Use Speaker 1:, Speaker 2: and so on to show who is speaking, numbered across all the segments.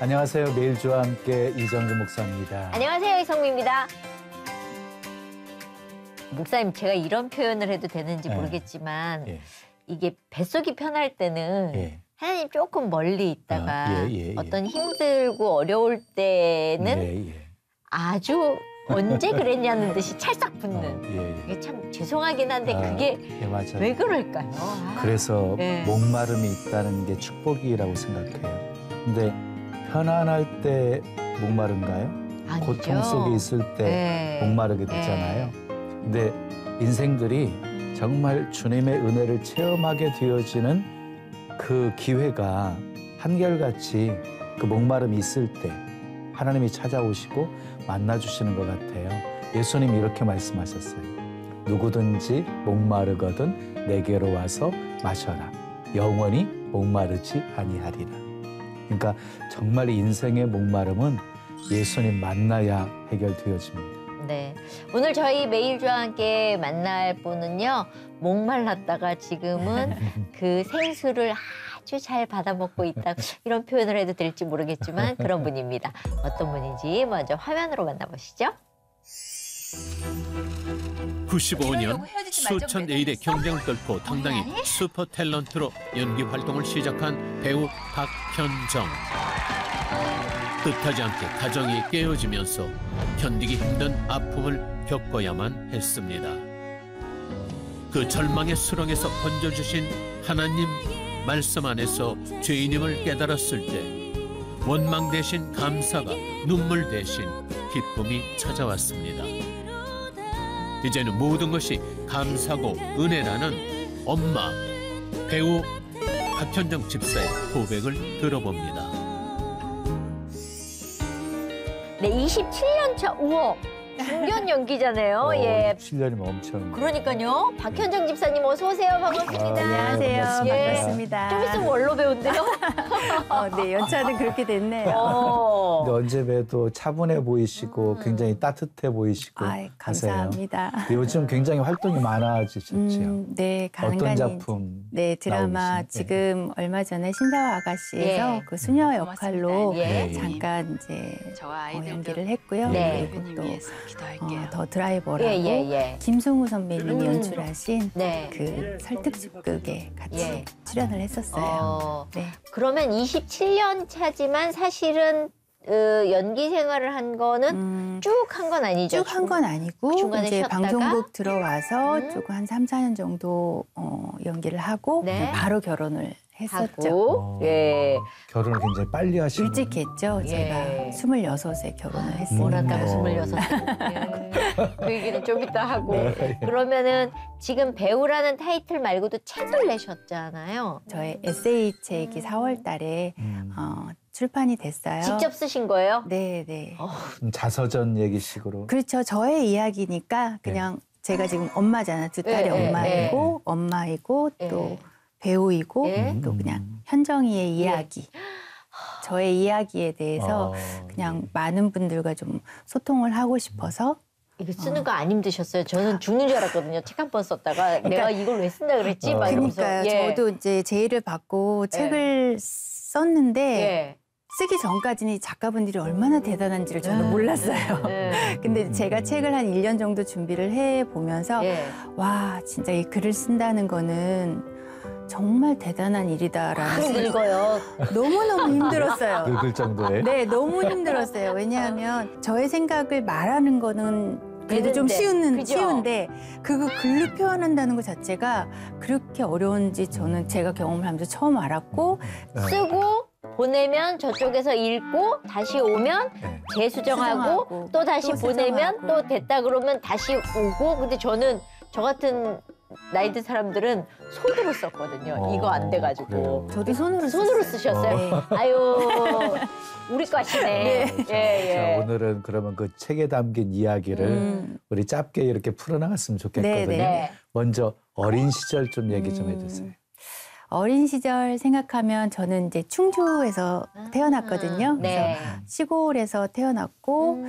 Speaker 1: 안녕하세요. 매일주와 함께 이정규 목사입니다.
Speaker 2: 안녕하세요. 이성미입니다. 목사님, 제가 이런 표현을 해도 되는지 모르겠지만 이게 뱃속이 편할 때는 하나님 조금 멀리 있다가 어떤 힘들고 어려울 때는 아주 언제 그랬냐는 듯이 찰싹 붙는. 이게 참 죄송하긴 한데 그게
Speaker 1: 맞아요.
Speaker 2: 왜 그럴까요?
Speaker 1: 그래서 목마름이 있다는 게 축복이라고 생각해요. 근데 편안할 때 목마른가요?
Speaker 2: 아니죠.
Speaker 1: 고통 속에 있을 때 목마르게 되잖아요. 근데 인생들이 정말 주님의 은혜를 체험하게 되어지는 그 기회가 한결같이 그 목마름이 있을 때 하나님이 찾아오시고 만나주시는 것 같아요. 예수님이 이렇게 말씀하셨어요. 누구든지 목마르거든 내게로 와서 마셔라. 영원히 목마르지 아니하리라. 그러니까 정말 인생의 목마름은 예수님 만나야 해결되어집니다.
Speaker 2: 네, 오늘 저희 매일주와 함께 만날 분은요, 목말랐다가 지금은 그 생수를 아주 잘 받아먹고 있다, 이런 표현을 해도 될지 모르겠지만 그런 분입니다. 어떤 분인지 먼저 화면으로 만나보시죠.
Speaker 3: 95년 수천 레일의 경쟁을 뚫고 당당히 슈퍼 탤런트로 연기 활동을 시작한 배우 박현정. 뜻하지 않게 가정이 깨어지면서 견디기 힘든 아픔을 겪어야만 했습니다. 그 절망의 수렁에서 건져주신 하나님 말씀 안에서 죄인임을 깨달았을 때 원망 대신 감사가 눈물 대신 기쁨이 찾아왔습니다. 이제는 모든 것이 감사고 은혜라는 엄마, 배우 박현정 집사의 고백을 들어봅니다.
Speaker 2: 네, 27년 차, 우와, 중견 연기잖아요. 예.
Speaker 1: 7년이면 엄청.
Speaker 2: 그러니까요. 박현정 집사님 어서 오세요. 반갑습니다.
Speaker 4: 안녕하세요. 반갑습니다.
Speaker 2: 좀 있으면 원로 배우인데요.
Speaker 4: 네, 연차는 그렇게 됐네요.
Speaker 1: 근데 언제 봬도 차분해 보이시고 굉장히 따뜻해 보이시고
Speaker 4: 감사합니다.
Speaker 1: 하세요. 요즘 굉장히 활동이 많아지셨죠.
Speaker 4: 네,
Speaker 1: 어떤 작품?
Speaker 4: 네, 드라마
Speaker 1: 나오신?
Speaker 4: 지금 얼마 전에 신사와 아가씨에서 그 수녀 역할로 잠깐 이제 연기를 했고요. 그리고 또 더 드라이버라고 김승우 선배님이 연출하신 그 설득집극에 같이 출연을 했었어요. 네.
Speaker 2: 그러면 27년 차지만 사실은 연기 생활을 한 거는 쭉 한 건 아니죠?
Speaker 4: 쭉 한 건 아니고
Speaker 2: 중간에
Speaker 4: 이제
Speaker 2: 쉬었다가?
Speaker 4: 방송국 들어와서 조금 한 3, 4년 정도 연기를 하고 바로 결혼을 했었죠.
Speaker 1: 결혼을 굉장히 빨리 하시고.
Speaker 4: 일찍 했죠. 제가 26에 결혼을 했으니까.
Speaker 2: 뭘 한다고 26살. 그 얘기는 좀 이따 하고. 그러면은 지금 배우라는 타이틀 말고도 책을 내셨잖아요.
Speaker 4: 저의 에세이 책이 4월 달에 출판이 됐어요.
Speaker 2: 직접 쓰신 거예요?
Speaker 4: 네.
Speaker 1: 자서전 얘기식으로.
Speaker 4: 그렇죠. 저의 이야기니까 그냥 제가 지금 엄마잖아. 두 딸의 엄마이고 엄마이고 또 배우이고 또 그냥 현정이의 이야기. 저의 이야기에 대해서 그냥 많은 분들과 좀 소통을 하고 싶어서
Speaker 2: 이거 쓰는 거 안 힘드셨어요? 저는 죽는 줄 알았거든요. 책 한 번 썼다가 내가 이걸 왜 쓴다 그랬지? 막 이러면서.
Speaker 4: 그러니까요. 저도 이제 제의를 받고 책을 썼는데 쓰기 전까지는 작가분들이 얼마나 대단한지를 저는 몰랐어요. 근데 제가 책을 한 1년 정도 준비를 해보면서 와, 진짜 이 글을 쓴다는 거는 정말 대단한 일이다라는
Speaker 2: 읽어요.
Speaker 4: 너무너무 힘들었어요.
Speaker 1: 늙을 정도에?
Speaker 4: 네, 너무 힘들었어요. 왜냐하면 저의 생각을 말하는 거는 그래도 좀 쉬운데 그거 글로 표현한다는 것 자체가 그렇게 어려운지 저는 제가 경험을 하면서 처음 알았고
Speaker 2: 쓰고 보내면 저쪽에서 읽고 다시 오면 재수정하고 또 다시 보내면 또 됐다 그러면 다시 오고. 근데 저는 저 같은 나이 든 사람들은 손으로 썼거든요. 이거 안 돼가지고.
Speaker 1: 그래요.
Speaker 4: 저도 손으로
Speaker 2: 쓰셨어요?
Speaker 4: 네.
Speaker 2: 아유, 우리 과시네.
Speaker 1: 자, 오늘은 그러면 그 책에 담긴 이야기를 우리 짧게 이렇게 풀어나갔으면 좋겠거든요.
Speaker 2: 네.
Speaker 1: 먼저 어린 시절 좀 얘기 좀 해주세요.
Speaker 4: 어린 시절 생각하면 저는 이제 충주에서 태어났거든요. 그래서 시골에서 태어났고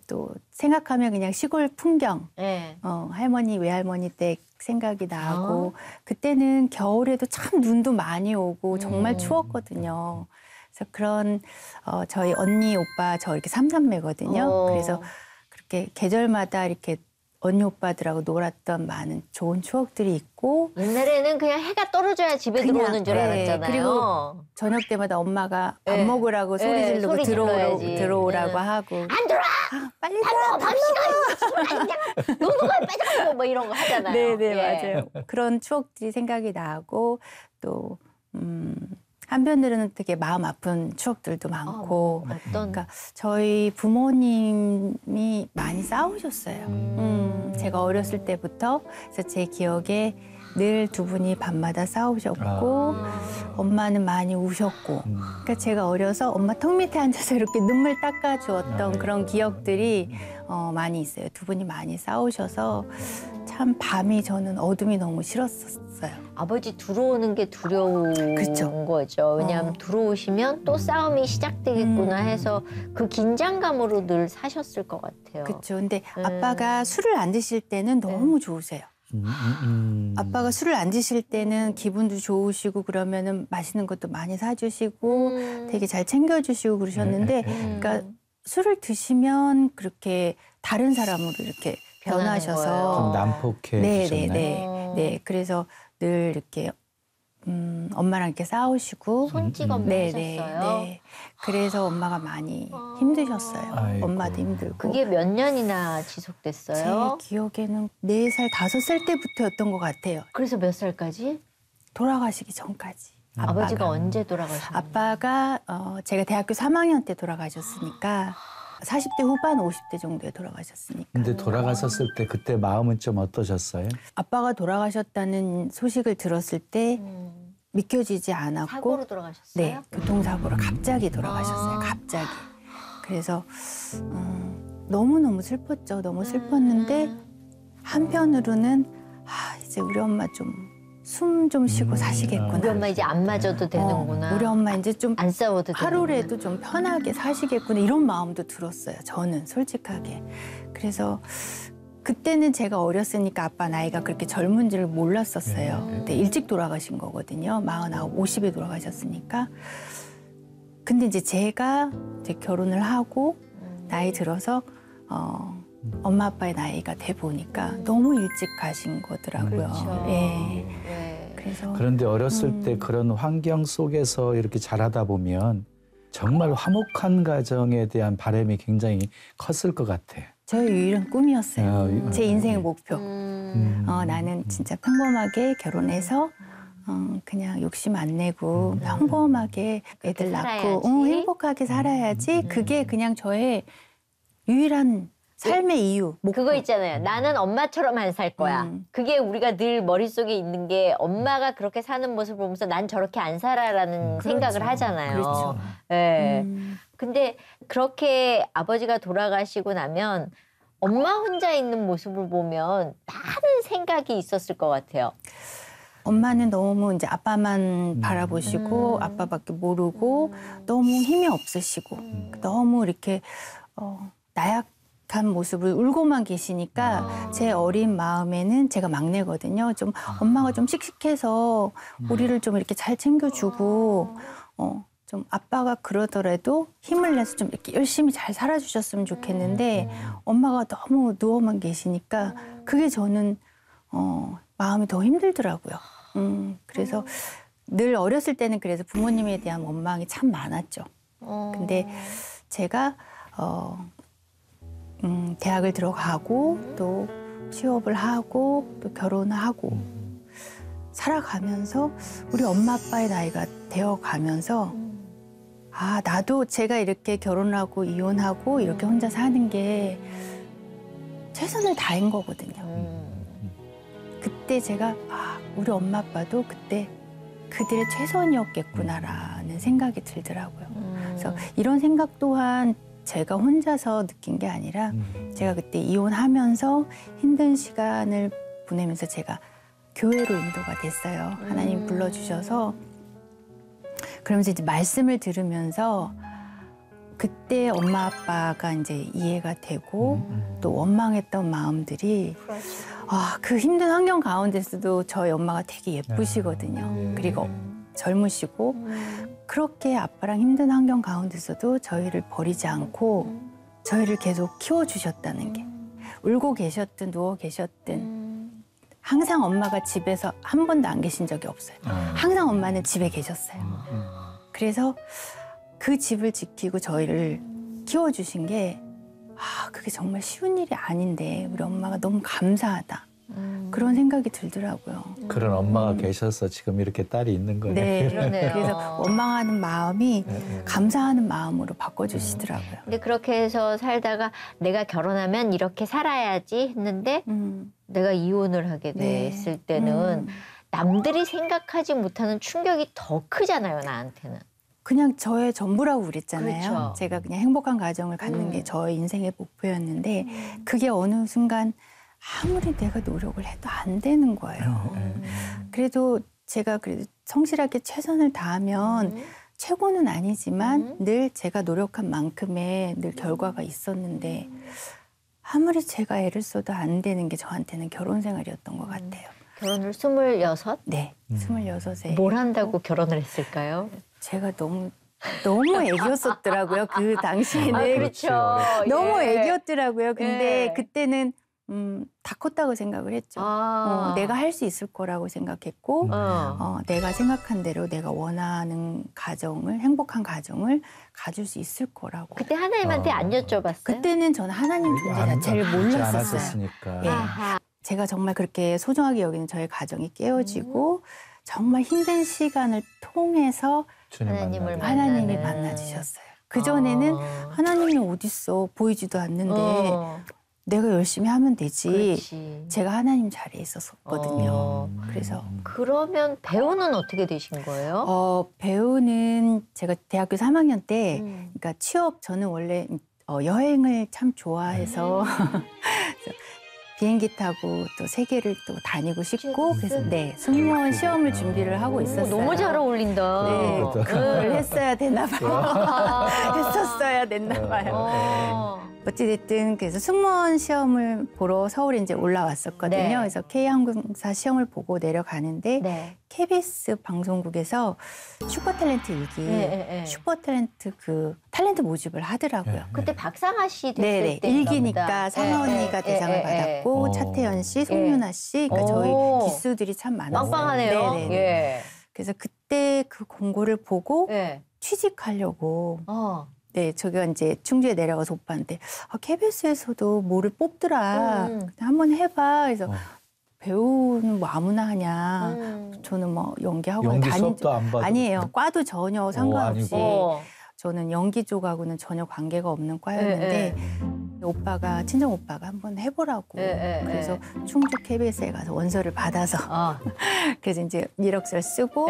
Speaker 4: 또 생각하면 그냥 시골 풍경, 할머니, 외할머니 댁 생각이 나고 그때는 겨울에도 참 눈도 많이 오고 정말 추웠거든요. 그래서 그런 저희 언니, 오빠 저 이렇게 삼삼매거든요. 그래서 그렇게 계절마다 이렇게 언니 오빠들하고 놀았던 많은 좋은 추억들이 있고
Speaker 2: 옛날에는 그냥 해가 떨어져야 집에 들어오는 줄 알았잖아요.
Speaker 4: 그리고 저녁 때마다 엄마가 밥 먹으라고 소리 지르고 들어오라고 하고
Speaker 2: 안 들어와!
Speaker 4: 빨리 들어와!
Speaker 2: 밥 시간! 노동을 빼자고! 뭐 이런 거 하잖아요.
Speaker 4: 네네 맞아요. 그런 추억들이 생각이 나고 또 한편으로는 되게 마음 아픈 추억들도 많고 그러니까 저희 부모님이 많이 싸우셨어요. 제가 어렸을 때부터 그래서 제 기억에 늘 두 분이 밤마다 싸우셨고 엄마는 많이 우셨고 그러니까 제가 어려서 엄마 턱 밑에 앉아서 이렇게 눈물 닦아주었던 그런 기억들이 많이 있어요. 두 분이 많이 싸우셔서 참 밤이 저는 어둠이 너무 싫었었어요.
Speaker 2: 아버지 들어오는 게 두려운
Speaker 4: 그쵸.
Speaker 2: 거죠. 왜냐하면 들어오시면 또 싸움이 시작되겠구나 해서 그 긴장감으로 늘 사셨을 것 같아요.
Speaker 4: 그렇죠. 근데 아빠가 술을 안 드실 때는 너무 좋으세요. 아빠가 술을 안 드실 때는 기분도 좋으시고 그러면은 맛있는 것도 많이 사주시고 되게 잘 챙겨주시고 그러셨는데 그러니까 술을 드시면 그렇게 다른 사람으로 이렇게 변하셔서
Speaker 1: 난폭해지셨나요?
Speaker 4: 네. 그래서 늘 이렇게 엄마랑 이렇게 싸우시고
Speaker 2: 손찌 엄마 하셨어요?
Speaker 4: 네. 그래서 엄마가 많이 힘드셨어요.
Speaker 1: 아이고.
Speaker 4: 엄마도 힘들고.
Speaker 2: 그게 몇 년이나 지속됐어요?
Speaker 4: 제 기억에는 4살, 5살 때부터였던 것 같아요.
Speaker 2: 그래서 몇 살까지?
Speaker 4: 돌아가시기 전까지.
Speaker 2: 아버지가 언제 돌아가셨나요?
Speaker 4: 아빠가 제가 대학교 3학년 때 돌아가셨으니까 40대 후반, 50대 정도에 돌아가셨으니까.
Speaker 1: 근데 돌아가셨을 때 그때 마음은 좀 어떠셨어요?
Speaker 4: 아빠가 돌아가셨다는 소식을 들었을 때 믿겨지지 않았고
Speaker 2: 사고로 돌아가셨어요?
Speaker 4: 네, 교통사고로 갑자기 돌아가셨어요. 갑자기. 그래서 너무너무 슬펐죠. 너무 슬펐는데 한편으로는 이제 우리 엄마 좀 숨 좀 쉬고 사시겠구나.
Speaker 2: 우리 엄마 이제 안 맞아도 되는구나.
Speaker 4: 우리 엄마 이제 좀
Speaker 2: 안 싸워도
Speaker 4: 하루라도 좀 편하게 사시겠구나 이런 마음도 들었어요. 저는 솔직하게. 그래서 그때는 제가 어렸으니까 아빠 나이가 그렇게 젊은 줄 몰랐었어요. 근데 일찍 돌아가신 거거든요. 49, 50에 돌아가셨으니까. 근데 이제 제가 이제 결혼을 하고 나이 들어서 엄마 아빠의 나이가 돼 보니까 너무 일찍 가신 거더라고요.
Speaker 2: 그렇죠.
Speaker 4: 예.
Speaker 2: 네.
Speaker 4: 그래서
Speaker 1: 그런데 어렸을 때 그런 환경 속에서 이렇게 자라다 보면 정말 화목한 가정에 대한 바람이 굉장히 컸을 것 같아.
Speaker 4: 저의 유일한 꿈이었어요. 제 인생의 목표. 나는 진짜 평범하게 결혼해서 그냥 욕심 안 내고 평범하게 애들 낳고 행복하게 살아야지. 그게 그냥 저의 유일한 삶의 이유, 목표.
Speaker 2: 그거 있잖아요. 나는 엄마처럼 안 살 거야. 그게 우리가 늘 머릿속에 있는 게 엄마가 그렇게 사는 모습을 보면서 난 저렇게 안 살아라는 생각을 하잖아요.
Speaker 4: 그렇죠.
Speaker 2: 네. 근데 그렇게 아버지가 돌아가시고 나면 엄마 혼자 있는 모습을 보면 많은 생각이 있었을 것 같아요.
Speaker 4: 엄마는 너무 이제 아빠만 바라보시고 아빠밖에 모르고 너무 힘이 없으시고 너무 이렇게 나약한 모습을 울고만 계시니까 제 어린 마음에는 제가 막내거든요. 좀 엄마가 좀 씩씩해서 우리를 좀 이렇게 잘 챙겨주고 좀 아빠가 그러더라도 힘을 내서 좀 이렇게 열심히 잘 살아주셨으면 좋겠는데 엄마가 너무 누워만 계시니까 그게 저는 마음이 더 힘들더라고요. 그래서 늘 어렸을 때는 그래서 부모님에 대한 원망이 참 많았죠. 근데 제가 대학을 들어가고 또 취업을 하고 또 결혼하고 살아가면서 우리 엄마 아빠의 나이가 되어가면서 나도 제가 이렇게 결혼하고 이혼하고 이렇게 혼자 사는 게 최선을 다한 거거든요. 그때 제가 우리 엄마 아빠도 그때 그들의 최선이었겠구나라는 생각이 들더라고요. 그래서 이런 생각 또한 제가 혼자서 느낀 게 아니라 제가 그때 이혼하면서 힘든 시간을 보내면서 제가 교회로 인도가 됐어요. 하나님 불러주셔서 그러면서 이제 말씀을 들으면서 그때 엄마 아빠가 이제 이해가 되고 또 원망했던 마음들이 그 힘든 환경 가운데서도 저희 엄마가 되게 예쁘시거든요. 그리고 젊으시고 그렇게 아빠랑 힘든 환경 가운데서도 저희를 버리지 않고 저희를 계속 키워주셨다는 게 울고 계셨든 누워 계셨든 항상 엄마가 집에서 한 번도 안 계신 적이 없어요. 항상 엄마는 집에 계셨어요. 그래서 그 집을 지키고 저희를 키워주신 게 그게 정말 쉬운 일이 아닌데 우리 엄마가 너무 감사하다. 그런 생각이 들더라고요.
Speaker 1: 그런 엄마가 계셔서 지금 이렇게 딸이 있는 거네요.
Speaker 4: 네,
Speaker 2: 그러네요.
Speaker 4: 그래서 원망하는 마음이 감사하는 마음으로 바꿔주시더라고요.
Speaker 2: 근데 그렇게 해서 살다가 내가 결혼하면 이렇게 살아야지 했는데 내가 이혼을 하게 됐을 때는 남들이 생각하지 못하는 충격이 더 크잖아요, 나한테는.
Speaker 4: 그냥 저의 전부라고 그랬잖아요.
Speaker 2: 그렇죠.
Speaker 4: 제가 그냥 행복한 가정을 갖는 게 저의 인생의 목표였는데 그게 어느 순간 아무리 내가 노력을 해도 안 되는 거예요. 그래도 제가 그래도 성실하게 최선을 다하면 최고는 아니지만 늘 제가 노력한 만큼의 늘 결과가 있었는데 아무리 제가 애를 써도 안 되는 게 저한테는 결혼 생활이었던 것 같아요.
Speaker 2: 결혼을 26?
Speaker 4: 네, 26에.
Speaker 2: 뭘 한다고 결혼을 했을까요?
Speaker 4: 제가 너무 애기였었더라고요. 그 당시에는.
Speaker 2: 그렇죠.
Speaker 4: 너무
Speaker 2: 예.
Speaker 4: 애기였더라고요. 근데
Speaker 2: 예.
Speaker 4: 그때는 다 컸다고 생각을 했죠. 내가 할 수 있을 거라고 생각했고 내가 생각한 대로 내가 원하는 가정을 행복한 가정을 가질 수 있을 거라고.
Speaker 2: 그때 하나님한테 안 여쭤봤어요?
Speaker 4: 그때는 저는 하나님 존재 자체를 몰랐었어요.
Speaker 1: 않았었으니까.
Speaker 4: 예.
Speaker 2: 아하.
Speaker 4: 제가 정말 그렇게 소중하게 여기는 저의 가정이 깨어지고 정말 힘든 시간을 통해서
Speaker 2: 하나님을
Speaker 4: 하나님이
Speaker 2: 만나는.
Speaker 4: 만나주셨어요. 그전에는 하나님이 어딨어 보이지도 않는데 내가 열심히 하면 되지.
Speaker 2: 그렇지.
Speaker 4: 제가 하나님 자리에 있었거든요. 그래서
Speaker 2: 그러면 배우는 어떻게 되신 거예요?
Speaker 4: 배우는 제가 대학교 3학년 때 그러니까 저는 원래 여행을 참 좋아해서 그래서 비행기 타고 또 세계를 또 다니고 싶고 그래서 승무원 시험을 준비를 하고 있었어요.
Speaker 2: 너무 잘 어울린다.
Speaker 4: 네, 그걸 했어야 됐나 봐요. 했었어야 됐나 봐요. 어찌됐든 그래서 승무원 시험을 보러 서울에 이제 올라왔었거든요.
Speaker 2: 네.
Speaker 4: 그래서 K항공사 시험을 보고 내려가는데
Speaker 2: 네.
Speaker 4: KBS 방송국에서 슈퍼탤런트 일기, 슈퍼탤런트 그 탤런트 모집을 하더라고요.
Speaker 2: 그때 박상아 씨 됐을
Speaker 4: 네네.
Speaker 2: 때
Speaker 4: 일기니까 상아 언니가 대상을 받았고 차태현 씨, 송윤아 씨, 그러니까 저희 기수들이 참 많았어요.
Speaker 2: 빵빵하네요.
Speaker 4: 네네네.
Speaker 2: 예.
Speaker 4: 그래서 그때 그 공고를 보고
Speaker 2: 예.
Speaker 4: 취직하려고 네, 저기가 이제 충주에 내려가서 오빠한테 KBS에서도 뭐를 뽑더라. 한번 해봐. 그래서 배우는 뭐 아무나 하냐. 저는 뭐 연기하고
Speaker 1: 연기 수업도 안 받고.
Speaker 4: 아니에요. 과도 전혀 상관없이.
Speaker 1: 아니고.
Speaker 4: 저는 연기 쪽하고는 전혀 관계가 없는 과였는데 오빠가 친정 오빠가 한번 해보라고. 그래서 충주 KBS에 가서 원서를 받아서 그래서 이제 이력서를 쓰고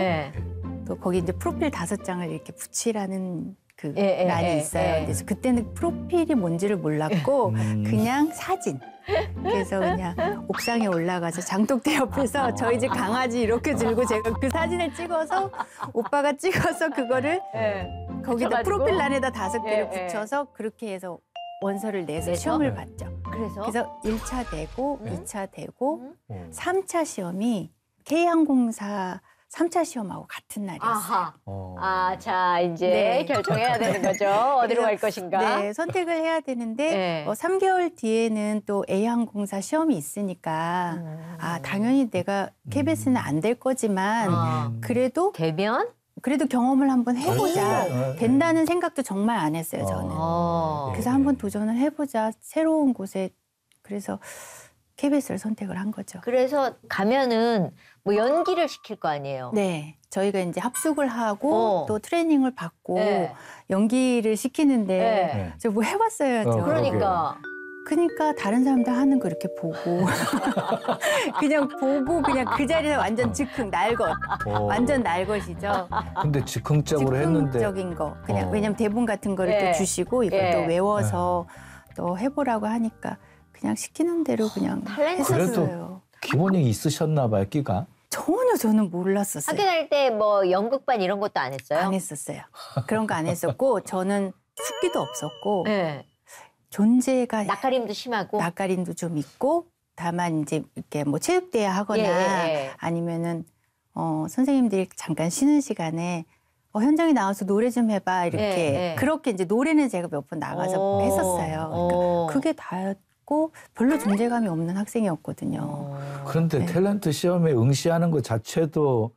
Speaker 4: 또 거기 이제 프로필 5장을 이렇게 붙이라는 그 날이 있어요. 그래서 그때는 프로필이 뭔지를 몰랐고 그냥 사진. 그래서 그냥 옥상에 올라가서 장독대 옆에서 저희 집 강아지 이렇게 들고 제가 그 사진을 찍어서 오빠가 찍어서 그거를 거기다 프로필 란에다 5개를 붙여서 그렇게 해서 원서를 내서 시험을 봤죠. 그래서 1차 되고 2차 되고 3차 시험이 K항공사 3차 시험하고 같은 날이었어요.
Speaker 2: 자, 이제 결정해야 되는 거죠. 어디로 갈 것인가.
Speaker 4: 네, 선택을 해야 되는데 3개월 뒤에는 또 A항공사 시험이 있으니까 당연히 내가 KBS는 안 될 거지만 그래도
Speaker 2: 되면?
Speaker 4: 그래도 경험을 한번 해보자. 된다는 생각도 정말 안 했어요, 저는. 그래서 한번 도전을 해보자. 새로운 곳에. 그래서 KBS를 선택을 한 거죠.
Speaker 2: 그래서 가면은 뭐 연기를 시킬 거 아니에요?
Speaker 4: 네. 저희가 이제 합숙을 하고 또 트레이닝을 받고 연기를 시키는데 저 뭐 해봤어야죠. 그러니까 다른 사람들 하는 거 이렇게 보고 그냥 보고 그냥 그 자리에서 완전 즉흥 날것 완전 날것이죠.
Speaker 1: 근데 즉흥적으로 했는데
Speaker 4: 즉흥적인 거 그냥 왜냐면 대본 같은 거를 또 주시고 이걸 또 외워서 또 해보라고 하니까 그냥 시키는 대로 그냥 했었어요.
Speaker 1: 기본이 있으셨나 봐요, 끼가.
Speaker 4: 전혀 저는 몰랐었어요.
Speaker 2: 학교 다닐 때 뭐 연극반 이런 것도 안 했어요?
Speaker 4: 안 했었어요. 그런 거 안 했었고 저는 숙기도 없었고 존재가
Speaker 2: 낯가림도 심하고
Speaker 4: 낯가림도 좀 있고 다만 이제 이렇게 뭐 체육대회 하거나 아니면은 선생님들이 잠깐 쉬는 시간에 현장에 나와서 노래 좀 해봐 이렇게 그렇게 이제 노래는 제가 몇 번 나가서 했었어요. 그러니까 그게 다였고 별로 존재감이 없는 학생이었거든요.
Speaker 1: 그런데 탤런트 시험에 응시하는 것 자체도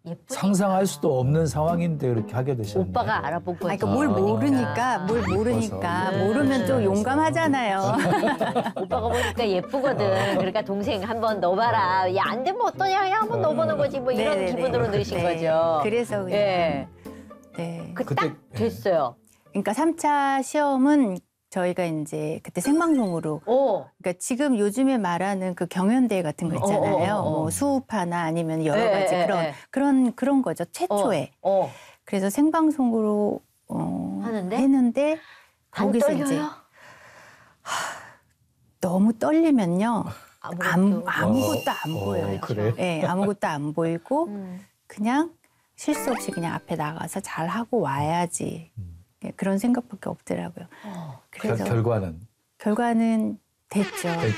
Speaker 1: 예쁘니까. 상상할 수도 없는 상황인데 이렇게 하게 되셨네요.
Speaker 2: 오빠가 알아본 거지.
Speaker 4: 그러니까 뭘 모르니까 모르면 좀 용감하잖아요.
Speaker 2: 오빠가 보니까 예쁘거든. 그러니까 동생 한번 넣어봐라. 야, 안 되면 어떠냐? 그냥 한번 넣어보는 거지. 뭐 이런
Speaker 4: 네네네.
Speaker 2: 기분으로 넣으신 거죠.
Speaker 4: 그래서 그냥
Speaker 2: 딱 됐어요.
Speaker 4: 그러니까 3차 시험은 저희가 이제 그때 생방송으로 그러니까 지금 요즘에 말하는 그 경연대회 같은 거 있잖아요. 뭐 수우파나 아니면 여러 가지 그런 거죠. 최초에. 그래서 생방송으로 했는데 거기서 이제 너무 떨리면요. 아무것도 안 보여요.
Speaker 1: 그래?
Speaker 4: 네, 아무것도 안 보이고 그냥 실수 없이 그냥 앞에 나가서 잘 하고 와야지. 그런 생각밖에 없더라고요. 그래서 결과는 됐죠.
Speaker 1: 근데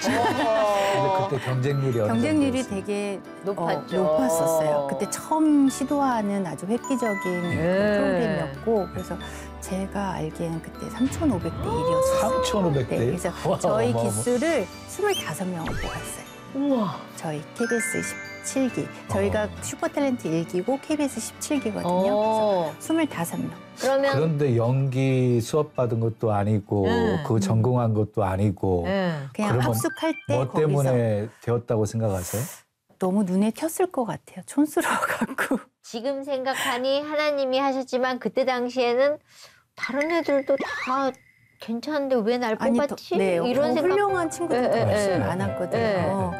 Speaker 1: 그때
Speaker 4: 경쟁률이 되게 높았었어요. 그때 처음 시도하는 아주 획기적인 프로그램이었고 그래서 제가 알기에는 그때 3,500대 1이었어요.
Speaker 1: 3,500대?
Speaker 4: 네, 그래서 저희 기수를 25명을 뽑았어요.
Speaker 2: 우와.
Speaker 4: 저희 KBS 17기. 저희가 슈퍼탤런트 1기고 KBS 17기거든요. 그래서 25명.
Speaker 1: 그런데 연기 수업 받은 것도 아니고 그 전공한 것도 아니고
Speaker 4: 그냥 합숙할 때
Speaker 1: 뭐 때문에 되었다고 생각하세요?
Speaker 4: 너무 눈에 켰을 것 같아요. 촌스러워갖고.
Speaker 2: 지금 생각하니 하나님이 하셨지만 그때 당시에는 다른 애들도 다 괜찮은데 왜 날 뽑았지? 이런 생각.
Speaker 4: 훌륭한 친구들도 훨씬 많았거든요.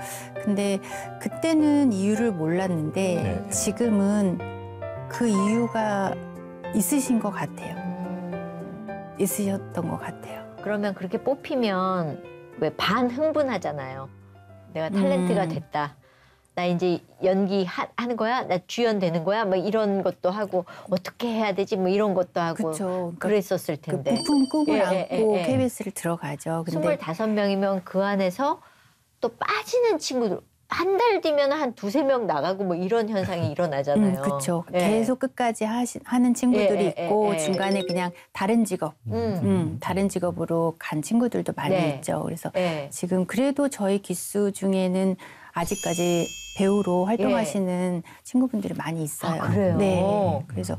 Speaker 4: 근데 그때는 이유를 몰랐는데 지금은 그 이유가 있으신 것 같아요. 있으셨던 것 같아요.
Speaker 2: 그러면 그렇게 뽑히면 왜 반흥분하잖아요. 내가 탤런트가 됐다. 나 이제 연기 하는 거야? 나 주연 되는 거야? 뭐 이런 것도 하고 어떻게 해야 되지? 뭐 이런 것도 하고 그랬었을 텐데.
Speaker 4: 그 부푼 꿈을 안고 KBS를 들어가죠. 근데
Speaker 2: 25명이면 그 안에서 또 빠지는 친구들 한 달 뒤면 한 2-3명 나가고 뭐 이런 현상이 일어나잖아요.
Speaker 4: 그렇죠. 계속 끝까지 하는 친구들이 있고 중간에 그냥 다른 직업, 다른 직업으로 간 친구들도 많이 있죠. 그래서 지금 그래도 저희 기수 중에는 아직까지 배우로 활동하시는 친구분들이 많이 있어요.
Speaker 2: 그래요?
Speaker 4: 네. 그래서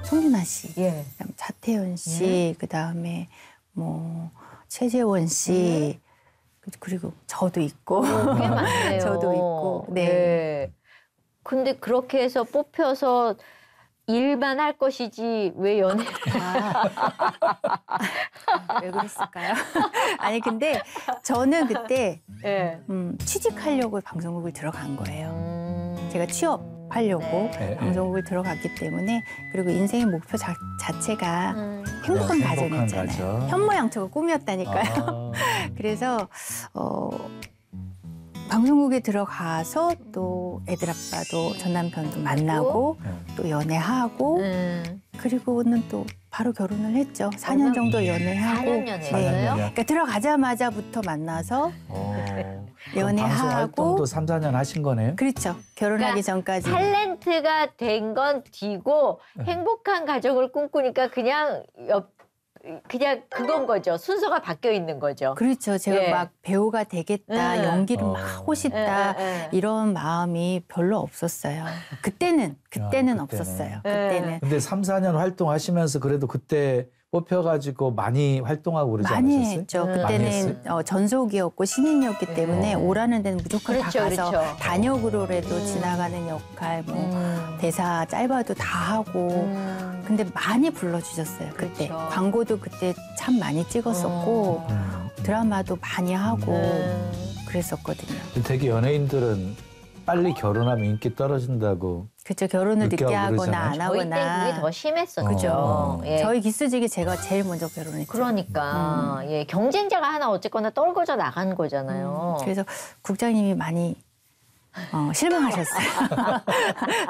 Speaker 4: 송윤아 씨, 그다음에 차태현 씨, 그다음에 뭐 최재원 씨, 그리고 저도 있고.
Speaker 2: 꽤 많네요.
Speaker 4: 저도 있고. 네.
Speaker 2: 근데 그렇게 해서 뽑혀서 일만 할 것이지 왜 연애?
Speaker 4: 왜 그랬을까요? 아니 근데 저는 그때 취직하려고 방송국을 들어간 거예요. 제가 취업하려고 방송국을 들어갔기 때문에 그리고 인생의 목표 자체가 행복한 가정이었잖아요. 현모양처가 꿈이었다니까요. 그래서 방송국에 들어가서 또 애들 아빠도 전 남편도 만나고 또 연애하고 그리고는 또 바로 결혼을 했죠. 4년 정도 연애하고
Speaker 2: 4년 연애했어요?
Speaker 4: 그러니까 들어가자마자부터 만나서 연애하고
Speaker 1: 활동도 3-4년 하신 거네요?
Speaker 4: 그렇죠. 결혼하기 전까지.
Speaker 2: 탤런트가 된 건 뒤고 행복한 가정을 꿈꾸니까 그냥 그건 거죠. 순서가 바뀌어 있는 거죠.
Speaker 4: 그렇죠. 제가 막 배우가 되겠다, 연기를 막 하고 싶다 이런 마음이 별로 없었어요. 그때는 없었어요. 그때는.
Speaker 1: 근데 3-4년 활동하시면서 그래도 그때 뽑혀가지고 많이 활동하고 그러지
Speaker 4: 많이
Speaker 1: 않으셨어요?
Speaker 4: 했죠. 그때는 전속이었고 신인이었기 때문에 오라는 데는 무조건 다 가서 단역으로라도 지나가는 역할, 뭐 대사 짧아도 다 하고 근데 많이 불러주셨어요. 그때 광고도 그때 참 많이 찍었었고 드라마도 많이 하고 그랬었거든요.
Speaker 1: 되게 연예인들은 빨리 결혼하면 인기 떨어진다고.
Speaker 4: 그렇죠. 결혼을 늦게 하거나 안 하거나.
Speaker 2: 저희 때 그게 더 심했었죠.
Speaker 4: 그죠. 저희 기수직이 제가 제일 먼저 결혼했죠.
Speaker 2: 그러니까 경쟁자가 하나 어쨌거나 떨궈져 나간 거잖아요.
Speaker 4: 그래서 국장님이 많이 실망하셨어요.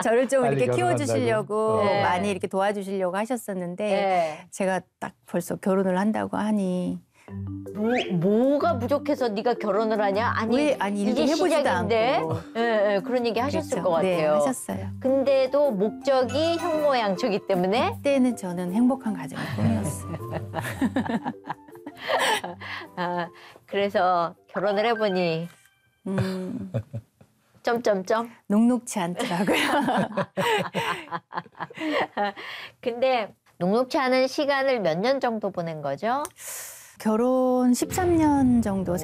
Speaker 4: 저를 좀 이렇게 키워주시려고 많이 이렇게 도와주시려고 하셨었는데 제가 딱 벌써 결혼을 한다고 하니
Speaker 2: 뭐가 부족해서 네가 결혼을 하냐? 아니
Speaker 4: 이제
Speaker 2: 이제
Speaker 4: 해보지도
Speaker 2: 시작인데.
Speaker 4: 않고.
Speaker 2: 예, 그런 얘기 하셨을 것
Speaker 4: 네,
Speaker 2: 같아요.
Speaker 4: 하셨어요.
Speaker 2: 근데도 목적이 현모양처기 때문에
Speaker 4: 그때는 저는 행복한 가정이 꿈이었어요.
Speaker 2: 그래서 결혼을 해보니 점점점
Speaker 4: 녹록치 않더라고요.
Speaker 2: 근데 녹록치 않은 시간을 몇 년 정도 보낸 거죠?
Speaker 4: 결혼 13년 정도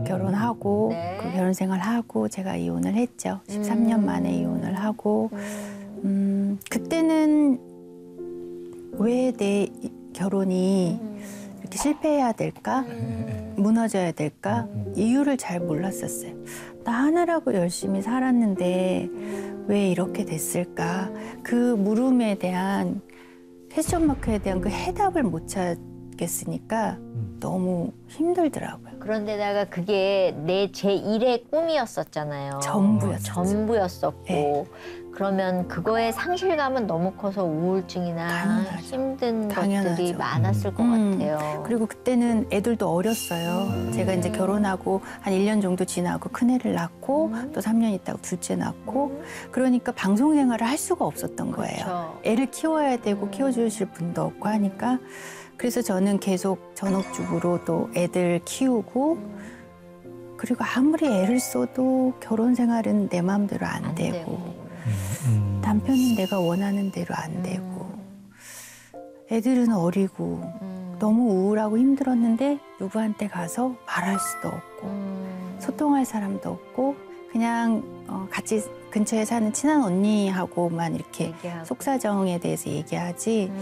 Speaker 4: 결혼하고
Speaker 2: 네.
Speaker 4: 그 결혼 생활하고 제가 이혼을 했죠. 13년 만에 이혼을 하고 그때는 왜 내 결혼이 이렇게 실패해야 될까? 무너져야 될까? 이유를 잘 몰랐었어요. 나 하느라고 열심히 살았는데 왜 이렇게 됐을까? 그 물음에 대한 퀘스천 마크에 대한 그 해답을 못 찾겠으니까 너무 힘들더라고요.
Speaker 2: 그런데다가 그게 내 제1의 꿈이었었잖아요. 전부였었고.
Speaker 4: 네.
Speaker 2: 그러면 그거의 상실감은 너무 커서 우울증이나
Speaker 4: 당연하죠.
Speaker 2: 힘든
Speaker 4: 당연하죠.
Speaker 2: 것들이 많았을 것 같아요.
Speaker 4: 그리고 그때는 애들도 어렸어요. 제가 이제 결혼하고 한 1년 정도 지나고 큰애를 낳고 또 3년 있다가 둘째 낳고 그러니까 방송 생활을 할 수가 없었던 거예요.
Speaker 2: 그렇죠.
Speaker 4: 애를 키워야 되고 키워주실 분도 없고 하니까 그래서 저는 계속 전업주부로 또 애들 키우고 그리고 아무리 애를 써도 결혼 생활은 내 마음대로 안 되고 남편은 내가 원하는 대로 안 되고 애들은 어리고 너무 우울하고 힘들었는데 누구한테 가서 말할 수도 없고 소통할 사람도 없고 그냥 같이 근처에 사는 친한 언니하고만 이렇게
Speaker 2: 얘기하고.
Speaker 4: 속사정에 대해서 얘기하지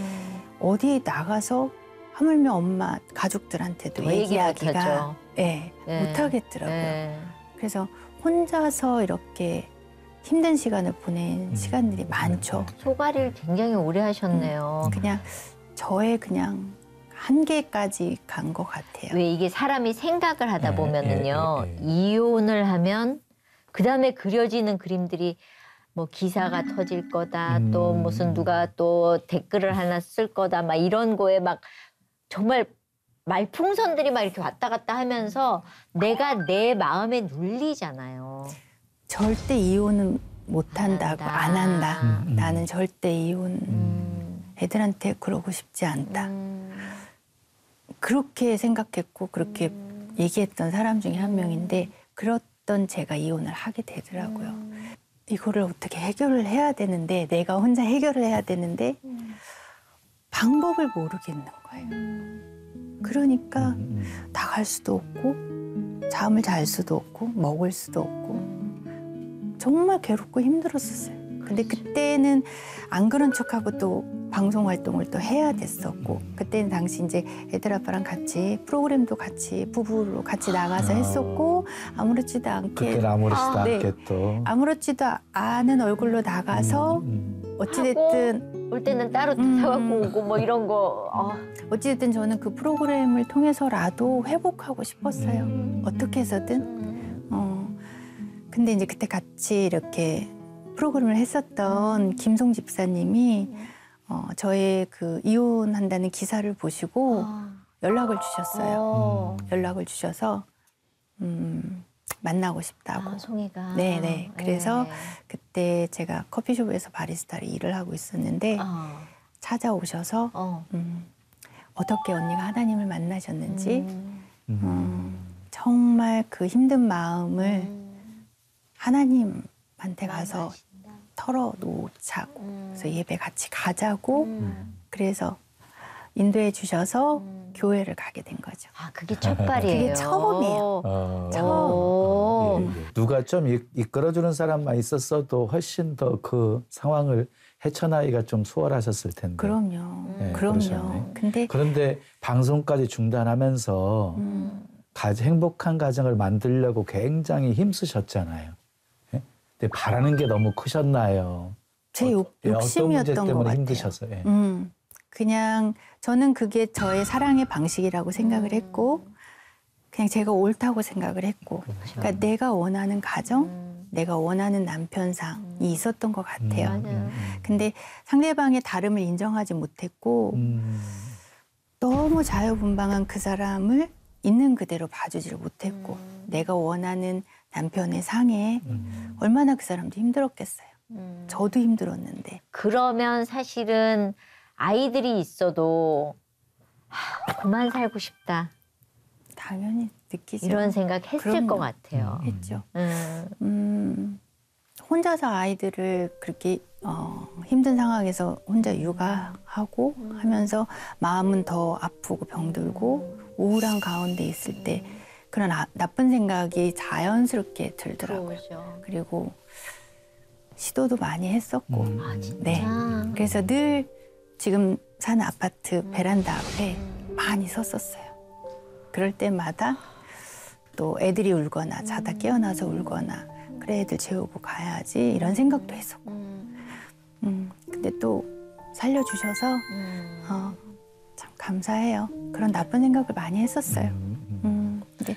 Speaker 4: 어디 나가서 하물며 엄마 가족들한테도
Speaker 2: 더 얘기
Speaker 4: 얘기하기가
Speaker 2: 못하죠.
Speaker 4: 네, 못하겠더라고요.
Speaker 2: 네.
Speaker 4: 그래서 혼자서 이렇게 힘든 시간을 보낸 시간들이 많죠.
Speaker 2: 소가리를 굉장히 오래 하셨네요.
Speaker 4: 그냥 저의 그냥 한계까지 간 것 같아요.
Speaker 2: 왜 이게 사람이 생각을 하다 보면은요, 이혼을 하면 그 다음에 그려지는 그림들이 뭐 기사가 터질 거다, 또 무슨 누가 또 댓글을 하나 쓸 거다, 막 이런 거에 막 정말 말풍선들이 막 이렇게 왔다 갔다 하면서 내가 내 마음에 눌리잖아요.
Speaker 4: 절대 이혼은 못한다고 안 한다. 나는 절대 이혼 애들한테 그러고 싶지 않다. 그렇게 생각했고 그렇게 얘기했던 사람 중에 한 명인데 그랬던 제가 이혼을 하게 되더라고요. 이거를 어떻게 해결을 해야 되는데 내가 혼자 해결을 해야 되는데 방법을 모르겠는 거예요. 그러니까 나갈 수도 없고 잠을 잘 수도 없고 먹을 수도 없고 정말 괴롭고 힘들었었어요. 근데 그때는 안 그런 척하고 또 방송 활동을 또 해야 됐었고 그때는 당시 이제 애들 아빠랑 같이 프로그램도 같이 부부로 같이 나가서 했었고 아무렇지도 않게
Speaker 1: 그때는 아무렇지도 않게 또
Speaker 4: 아무렇지도 않은 얼굴로 나가서 어찌됐든
Speaker 2: 올 때는 따로 사갖고 오고 뭐 이런 거.
Speaker 4: 어찌됐든 저는 그 프로그램을 통해서라도 회복하고 싶었어요. 어떻게 해서든. 근데 이제 그때 같이 이렇게 프로그램을 했었던 김송 집사님이 저의 그 이혼한다는 기사를 보시고 연락을 주셨어요. 연락을 주셔서 만나고 싶다고.
Speaker 2: 송이가.
Speaker 4: 네네. 그래서 그때 제가 커피숍에서 바리스타로 일을 하고 있었는데 찾아오셔서 어떻게 언니가 하나님을 만나셨는지 정말 그 힘든 마음을 하나님한테 가서 털어놓자고 그래서 예배 같이 가자고 그래서 인도해 주셔서 교회를 가게 된 거죠.
Speaker 2: 그게 첫발이에요.
Speaker 4: 그게 처음이에요. 처음.
Speaker 1: 누가 좀 이끌어주는 사람만 있었어도 훨씬 더 그 상황을 헤쳐나기가 좀 수월하셨을 텐데.
Speaker 4: 그럼요.
Speaker 1: 네,
Speaker 4: 그럼요.
Speaker 1: 그런데 방송까지 중단하면서 행복한 가정을 만들려고 굉장히 힘쓰셨잖아요. 네? 근데 바라는 게 너무 크셨나요?
Speaker 4: 제 욕심이었던
Speaker 1: 어떤 문제 때문에
Speaker 4: 것 같아요.
Speaker 1: 힘드셔서. 예.
Speaker 4: 그냥 저는 그게 저의 사랑의 방식이라고 생각을 했고 그냥 제가 옳다고 생각을 했고 그러니까 내가 원하는 가정, 내가 원하는 남편상이 있었던 것 같아요. 근데 상대방의 다름을 인정하지 못했고 너무 자유분방한 그 사람을 있는 그대로 봐주지를 못했고 내가 원하는 남편의 상에 얼마나 그 사람도 힘들었겠어요. 저도 힘들었는데.
Speaker 2: 그러면 사실은 아이들이 있어도 그만 살고 싶다.
Speaker 4: 당연히 느끼죠.
Speaker 2: 이런 생각 했을
Speaker 4: 그럼요.
Speaker 2: 것 같아요.
Speaker 4: 했죠. 혼자서 아이들을 그렇게 힘든 상황에서 혼자 육아하고 하면서 마음은 더 아프고 병들고 우울한 가운데 있을 때 그런 나쁜 생각이 자연스럽게 들더라고요.
Speaker 2: 그렇죠.
Speaker 4: 그리고 시도도 많이 했었고.
Speaker 2: 아, 진짜?
Speaker 4: 네. 그래서 늘 지금 사는 아파트 베란다 앞에 많이 섰었어요. 그럴 때마다 또 애들이 울거나 자다 깨어나서 울거나 그래 애들 재우고 가야지 이런 생각도 했었고. 근데 또 살려주셔서 참 감사해요. 그런 나쁜 생각을 많이 했었어요. 근데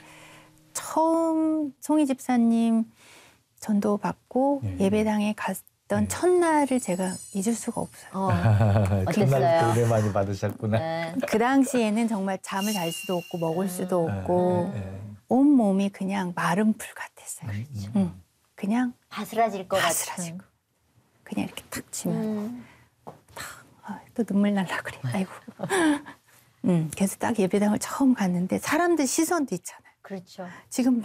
Speaker 4: 처음 송이 집사님 전도 받고 예배당에 갔던 첫날을 제가 잊을 수가 없어요.
Speaker 1: 그날부터
Speaker 2: 어땠어요?
Speaker 1: 은혜 많이 받으셨구나.
Speaker 2: 네.
Speaker 4: 그 당시에는 정말 잠을 잘 수도 없고 먹을 수도 없고 온 몸이 그냥 마른 풀 같았어요. 그냥
Speaker 2: 바스라질 것
Speaker 4: 바스라지고
Speaker 2: 같은.
Speaker 4: 그냥 이렇게 탁 치면 또 눈물 날라 그래. 아이고. 그래서 딱 예배당을 처음 갔는데 사람들 시선도 있잖아요.
Speaker 2: 그렇죠.
Speaker 4: 지금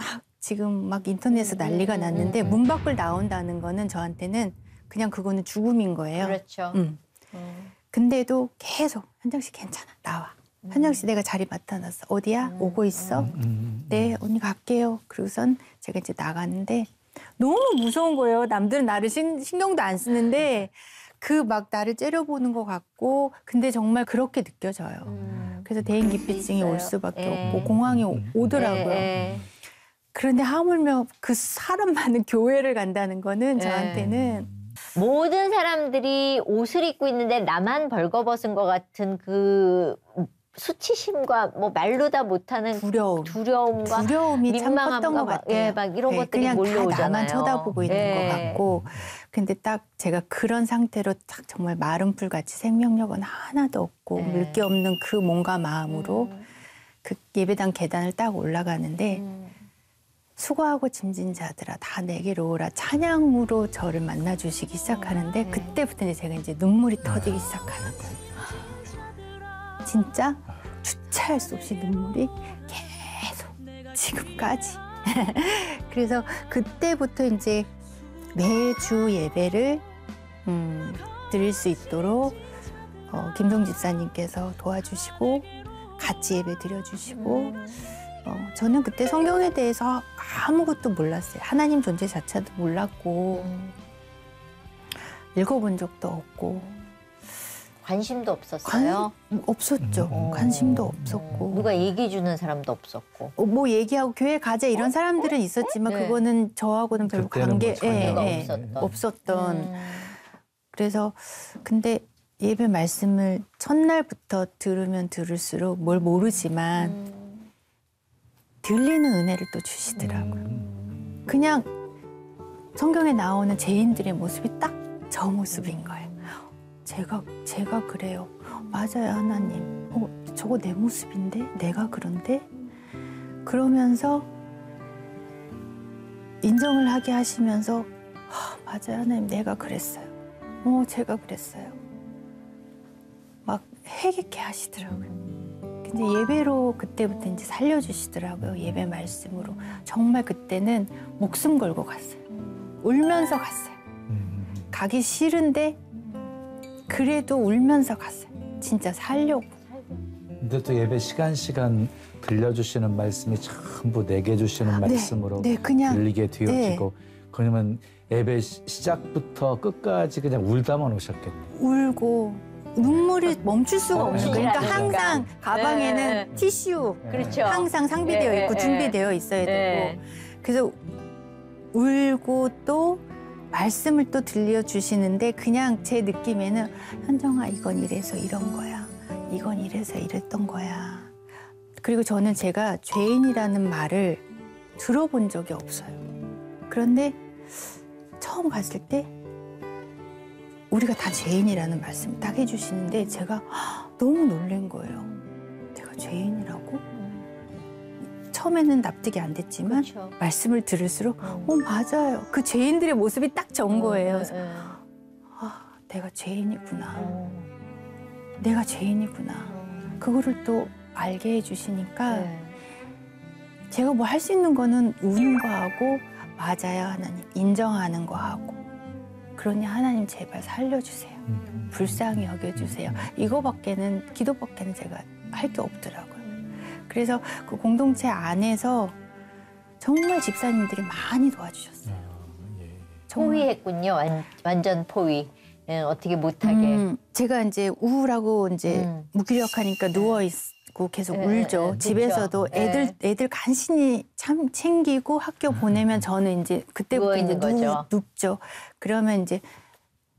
Speaker 4: 막 인터넷에서 난리가 났는데 문 밖을 나온다는 거는 저한테는 그냥 그거는 죽음인 거예요.
Speaker 2: 그렇죠.
Speaker 4: 근데도 계속 현정 씨 괜찮아 나와. 현정 씨 내가 자리 맡아놨어. 어디야? 오고 있어? 네 언니 갈게요. 그러고선 제가 이제 나가는데 너무 무서운 거예요. 남들은 나를 신경도 안 쓰는데 그 막 나를 째려보는 것 같고 근데 정말 그렇게 느껴져요. 그래서 대인기피증이 올 수밖에 없고 공황이 오더라고요. 그런데 하물며 그 사람 많은 교회를 간다는 거는 저한테는
Speaker 2: 모든 사람들이 옷을 입고 있는데 나만 벌거벗은 것 같은 그 수치심과 뭐 말로 다 못하는 두려움과
Speaker 4: 두려움이 참 컸던 것 같아요.
Speaker 2: 예, 막 이런 것들이
Speaker 4: 그냥
Speaker 2: 몰려오잖아요.
Speaker 4: 다 나만 쳐다보고 있는 것 같고 근데 딱 제가 그런 상태로 딱 정말 마른 풀같이 생명력은 하나도 없고 물기 없는 그 몸과 마음으로 그 예배당 계단을 딱 올라가는데 수고하고 짐진 자들아 다 내게로 오라 찬양으로 저를 만나주시기 시작하는데 그때부터 이제 제가 이제 눈물이 터지기 시작하는 거예요. 진짜 주체할 수 없이 눈물이 계속 지금까지. 그래서 그때부터 이제 매주 예배를 드릴 수 있도록 김동 집사님께서 도와주시고 같이 예배 드려주시고 저는 그때 성경에 대해서 아무것도 몰랐어요. 하나님 존재 자체도 몰랐고 읽어본 적도 없고
Speaker 2: 관심도 없었어요?
Speaker 4: 없었죠. 관심도 없었고
Speaker 2: 누가 얘기해 주는 사람도 없었고
Speaker 4: 뭐 얘기하고 교회 가자 이런 사람들은 있었지만 그거는 저하고는 별로 관계가 없었던 그래서 근데 예배 말씀을 첫날부터 들으면 들을수록 뭘 모르지만 들리는 은혜를 또 주시더라고요. 그냥 성경에 나오는 죄인들의 모습이 딱 저 모습인 거예요. 제가 그래요. 맞아요, 하나님. 저거 내 모습인데? 내가 그런데? 그러면서 인정을 하게 하시면서 맞아요, 하나님. 내가 그랬어요. 제가 그랬어요. 막 회개케 하시더라고요. 근데 예배로 그때부터 이제 살려주시더라고요. 예배 말씀으로. 정말 그때는 목숨 걸고 갔어요. 울면서 갔어요. 가기 싫은데 그래도 울면서 갔어요. 진짜 살려고.
Speaker 1: 근데 또 예배 시간 들려주시는 말씀이 전부 내게 주시는 말씀으로
Speaker 4: 그냥,
Speaker 1: 들리게 되어지고 그러면 예배 시작부터 끝까지 그냥 울다만 오셨겠네요.
Speaker 4: 울고 눈물이 멈출 수가 없는 거예요. 그러니까 항상 가방에는 티슈
Speaker 2: 그렇죠.
Speaker 4: 항상 상비되어 있고 준비되어 있어야 되고 그래서 울고 또 말씀을 또 들려주시는데 그냥 제 느낌에는 현정아 이건 이래서 이런 거야. 이건 이래서 이랬던 거야. 그리고 저는 제가 죄인이라는 말을 들어본 적이 없어요. 그런데 처음 갔을 때 우리가 다 죄인이라는 말씀을 딱 해주시는데 제가 너무 놀란 거예요. 죄인이라고? 처음에는 납득이 안 됐지만
Speaker 2: 그렇죠.
Speaker 4: 말씀을 들을수록 맞아요. 그 죄인들의 모습이 딱 전 거예요. 그래서 내가 죄인이구나. 내가 죄인이구나. 그거를 또 알게 해주시니까 제가 뭐 할 수 있는 거는 우는 거 하고 맞아요 하나님 인정하는 거 하고 그러니 하나님 제발 살려주세요. 불쌍히 여겨주세요. 이거밖에는 기도밖에는 제가 할 게 없더라고요. 그래서 그 공동체 안에서 정말 집사님들이 많이 도와주셨어요.
Speaker 2: 포위했군요. 완전 포위. 어떻게 못하게.
Speaker 4: 제가 이제 우울하고 이제 무기력하니까 누워 있고 계속 울죠. 집에서도 애들 간신히 참 챙기고 학교 보내면 저는 이제 그때부터 이제 눕죠. 그러면 이제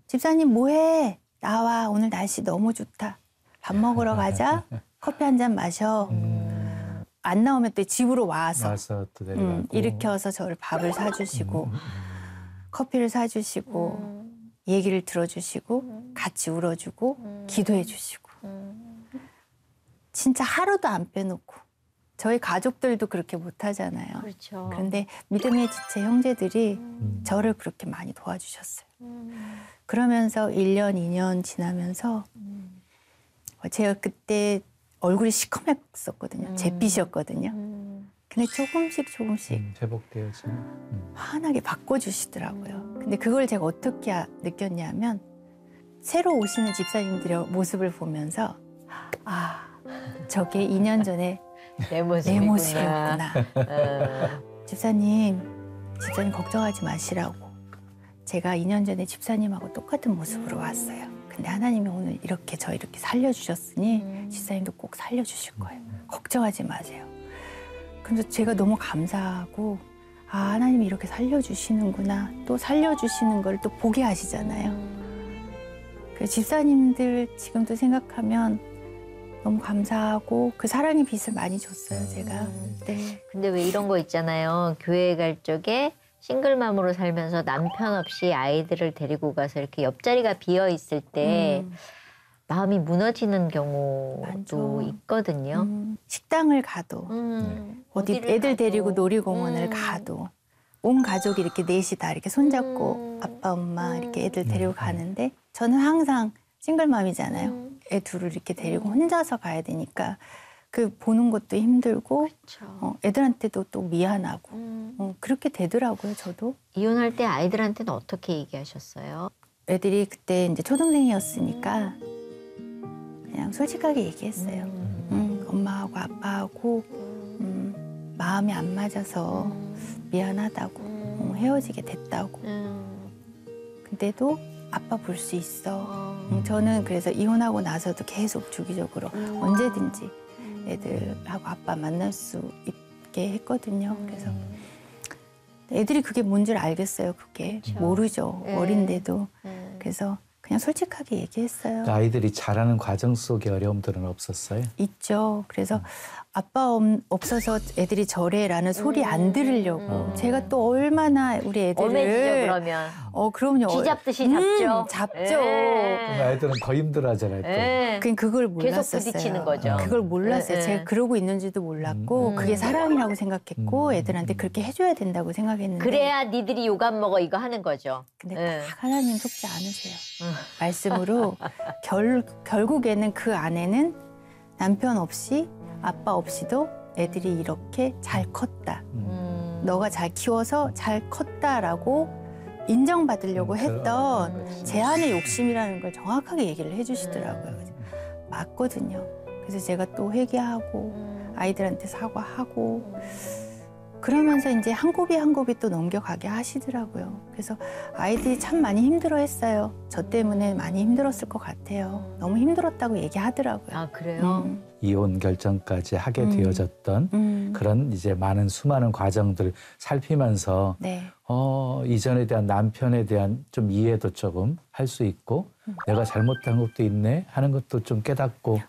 Speaker 4: 집사님 뭐해? 나와. 오늘 날씨 너무 좋다. 밥 먹으러 가자. 커피 한 잔 마셔. 안 나오면 또 집으로 와서
Speaker 1: 또 내려가고.
Speaker 4: 일으켜서 저를 밥을 사주시고 커피를 사주시고 얘기를 들어주시고 같이 울어주고 기도해 주시고 진짜 하루도 안 빼놓고 저희 가족들도 그렇게 못하잖아요.
Speaker 2: 그렇죠.
Speaker 4: 그런데 믿음의 지체 형제들이 저를 그렇게 많이 도와주셨어요. 그러면서 1년, 2년 지나면서 제가 그때 얼굴이 시커맸었거든요. 잿빛이었거든요. 근데 조금씩
Speaker 1: 회복되어지.
Speaker 4: 환하게 바꿔주시더라고요. 근데 그걸 제가 어떻게 느꼈냐면 새로 오시는 집사님들의 모습을 보면서 저게 2년 전에 내 모습이었구나. 집사님 걱정하지 마시라고. 제가 2년 전에 집사님하고 똑같은 모습으로 왔어요. 근데 하나님이 오늘 이렇게 살려주셨으니 집사님도 꼭 살려주실 거예요. 걱정하지 마세요. 그래서 제가 너무 감사하고 하나님이 이렇게 살려주시는구나. 또 살려주시는 걸 또 보게 하시잖아요. 그 집사님들 지금도 생각하면 너무 감사하고 그 사랑의 빛을 많이 줬어요, 제가. 네.
Speaker 2: 근데 왜 이런 거 있잖아요. 교회 갈 적에 싱글맘으로 살면서 남편 없이 아이들을 데리고 가서 이렇게 옆자리가 비어 있을 때 마음이 무너지는 경우도
Speaker 4: 많죠.
Speaker 2: 있거든요.
Speaker 4: 식당을 가도 어디 애들 데리고 놀이공원을 가도 온 가족이 이렇게 넷이 다 이렇게 손잡고 아빠, 엄마 이렇게 애들 데리고 가는데 저는 항상 싱글맘이잖아요. 애 둘을 이렇게 데리고 혼자서 가야 되니까 그 보는 것도 힘들고 애들한테도 또 미안하고 그렇게 되더라고요, 저도.
Speaker 2: 이혼할 때 아이들한테는 어떻게 얘기하셨어요?
Speaker 4: 애들이 그때 이제 초등생이었으니까 그냥 솔직하게 얘기했어요. 엄마하고 아빠하고 마음이 안 맞아서 미안하다고 헤어지게 됐다고. 근데도 아빠 볼 수 있어. 저는 그래서 이혼하고 나서도 계속 주기적으로 언제든지 애들하고 아빠 만날 수 있게 했거든요. 그래서 애들이 그게 뭔 줄 알겠어요. 그게
Speaker 2: 그렇죠.
Speaker 4: 모르죠. 어린데도. 그래서 그냥 솔직하게 얘기했어요.
Speaker 1: 아이들이 자라는 과정 속에 어려움들은 없었어요?
Speaker 4: 있죠. 그래서 아빠 없어서 애들이 저래라는 소리 안 들으려고 제가 또 얼마나 우리 애들을
Speaker 2: 엄해지죠, 그러면.
Speaker 4: 그럼요.
Speaker 2: 쥐잡듯이 잡죠.
Speaker 4: 잡죠.
Speaker 1: 아이들은 더 힘들어하잖아요. 또.
Speaker 4: 그걸 몰랐었어요.
Speaker 2: 계속 부딪히는 거죠.
Speaker 4: 그걸 몰랐어요. 제가 그러고 있는지도 몰랐고 그게 사랑이라고 생각했고 애들한테 그렇게 해줘야 된다고 생각했는데
Speaker 2: 그래야 니들이 욕 안 먹어 이거 하는 거죠.
Speaker 4: 근데 딱 하나님 속지 않으세요. 말씀으로 결국에는 그 안에는 남편 없이 아빠 없이도 애들이 이렇게 잘 컸다. 너가 잘 키워서 잘 컸다라고 인정받으려고 했던 제 안의 욕심이라는 걸 정확하게 얘기를 해주시더라고요. 그래서 맞거든요. 그래서 제가 또 회개하고 아이들한테 사과하고 그러면서 이제 한 곱이 한 곱이 또 넘겨가게 하시더라고요. 그래서 아이들이 참 많이 힘들어했어요. 저 때문에 많이 힘들었을 것 같아요. 너무 힘들었다고 얘기하더라고요.
Speaker 2: 아, 그래요?
Speaker 1: 이혼 결정까지 하게 되어졌던 그런 이제 수많은 과정들을 살피면서
Speaker 4: 네.
Speaker 1: 이전에 대한 남편에 대한 좀 이해도 조금 할 수 있고 내가 잘못한 것도 있네 하는 것도 좀 깨닫고